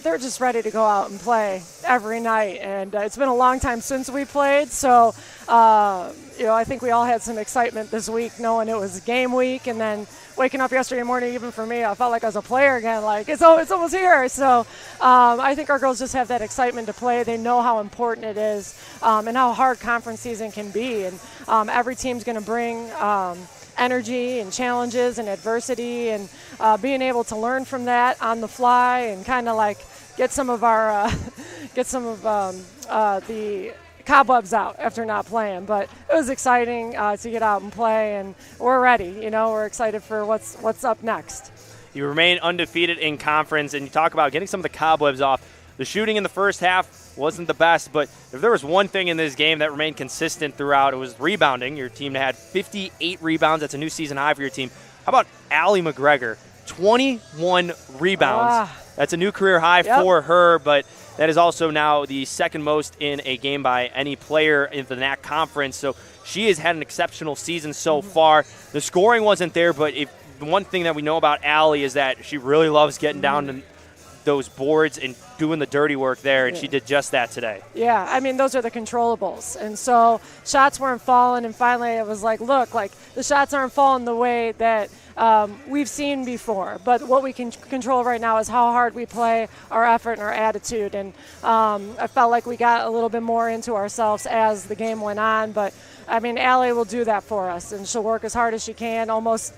They're just ready to go out and play every night, and it's been a long time since we played, so I think we all had some excitement this week knowing it was game week, and then waking up yesterday morning, even for me, I felt like I was a player again, like it's almost here. So I think our girls just have that excitement to play. They know how important it is and how hard conference season can be, and every team's going to bring energy and challenges and adversity, and being able to learn from that on the fly and kind of like get some of our the cobwebs out after not playing. But it was exciting to get out and play, and we're ready. We're excited for what's up next. You remain undefeated in conference, and you talk about getting some of the cobwebs off. The shooting in the first half wasn't the best, but if there was one thing in this game that remained consistent throughout, it was rebounding. Your team had 58 rebounds. That's a new season high for your team. How about Allie McGregor? 21 rebounds. That's a new career high for her, but that is also now the second most in a game by any player in the NAC conference. So she has had an exceptional season so far. The scoring wasn't there, but the one thing that we know about Allie is that she really loves getting down to those boards and doing the dirty work there, and she did just that today. Yeah, I mean, those are the controllables. And so shots weren't falling, and finally it was like, look, like the shots aren't falling the way that we've seen before. But what we can control right now is how hard we play, our effort, and our attitude. And I felt like we got a little bit more into ourselves as the game went on. But, I mean, Allie will do that for us, and she'll work as hard as she can, almost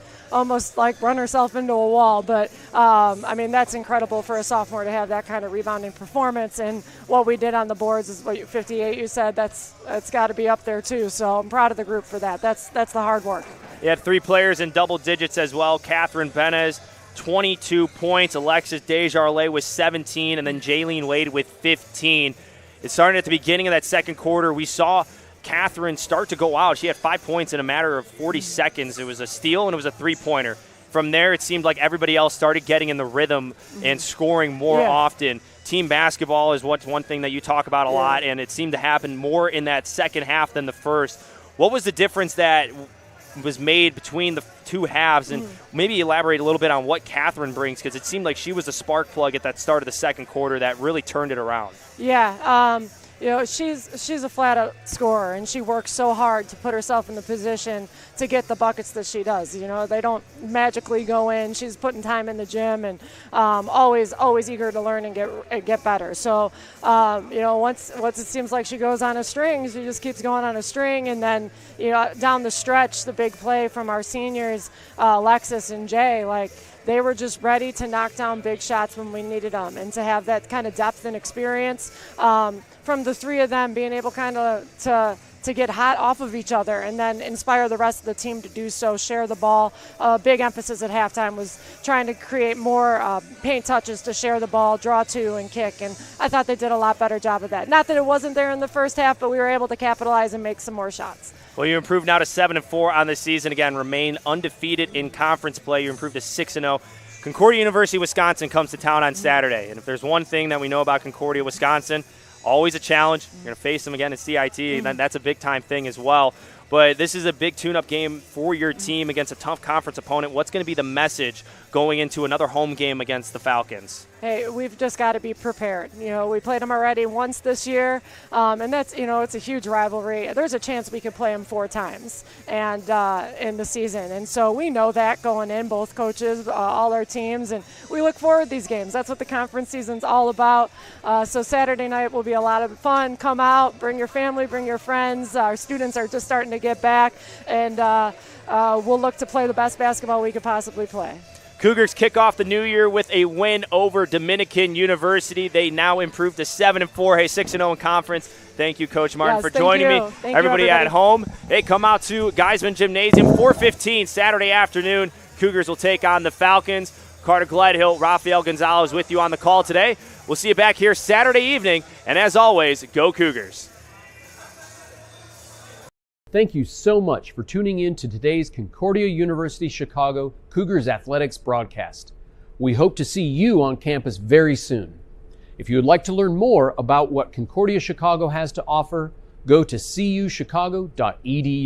like run herself into a wall. But, I mean, that's incredible for a sophomore to have that kind of rebounding performance. And what we did on the boards is 58, you said, that's got to be up there too. So I'm proud of the group for that. That's the hard work. You had 3 players in double digits as well. Catherine Benez, 22 points. Alexis Desjardins with 17, and then Jaylene Wade with 15. It started at the beginning of that second quarter. We saw Catherine start to go out. She had 5 points in a matter of 40 seconds. It was a steal and it was a three-pointer. From there, it seemed like everybody else started getting in the rhythm and scoring more often. Team basketball is one thing that you talk about a lot, and it seemed to happen more in that second half than the first. What was the difference that was made between the two halves, and maybe elaborate a little bit on what Catherine brings, because it seemed like she was a spark plug at that start of the second quarter that really turned it around. Yeah, you know, she's a flat-out scorer, and she works so hard to put herself in the position to get the buckets that she does. You know, they don't magically go in. She's putting time in the gym, and always eager to learn and get better. So, you know, once it seems like she goes on a string, she just keeps going on a string, and then, you know, down the stretch, the big play from our seniors, Alexis and Jay, like, they were just ready to knock down big shots when we needed them, and to have that kind of depth and experience from the three of them being able kind of to get hot off of each other and then inspire the rest of the team to do so, share the ball. Big emphasis at halftime was trying to create more paint touches to share the ball, draw to, and kick, and I thought they did a lot better job of that. Not that it wasn't there in the first half, but we were able to capitalize and make some more shots. Well, you improved now to 7-4 on the season. Again, remain undefeated in conference play. You improved to 6-0. Concordia University, Wisconsin comes to town on Saturday. And if there's one thing that we know about Concordia, Wisconsin, always a challenge. You're going to face them again at CIT, and that's a big-time thing as well. But this is a big tune-up game for your team against a tough conference opponent. What's going to be the message going into another home game against the Falcons? Hey, we've just got to be prepared. You know, we played them already once this year, and that's, you know, it's a huge rivalry. There's a chance we could play them 4 times and in the season, and so we know that going in, both coaches, all our teams, and we look forward to these games. That's what the conference season's all about. So Saturday night will be a lot of fun. Come out, bring your family, bring your friends. Our students are just starting to get back, and we'll look to play the best basketball we could possibly play. Cougars kick off the new year with a win over Dominican University. They now improve to 7-4. Hey, 6-0 in conference. Thank you, Coach Martin, for joining me. Everybody at home, hey, come out to Geisman Gymnasium, 4:15 Saturday afternoon. Cougars will take on the Falcons. Carter Gledhill, Rafael Gonzalez with you on the call today. We'll see you back here Saturday evening. And as always, go Cougars. Thank you so much for tuning in to today's Concordia University Chicago Cougars Athletics broadcast. We hope to see you on campus very soon. If you would like to learn more about what Concordia Chicago has to offer, go to cuchicago.edu.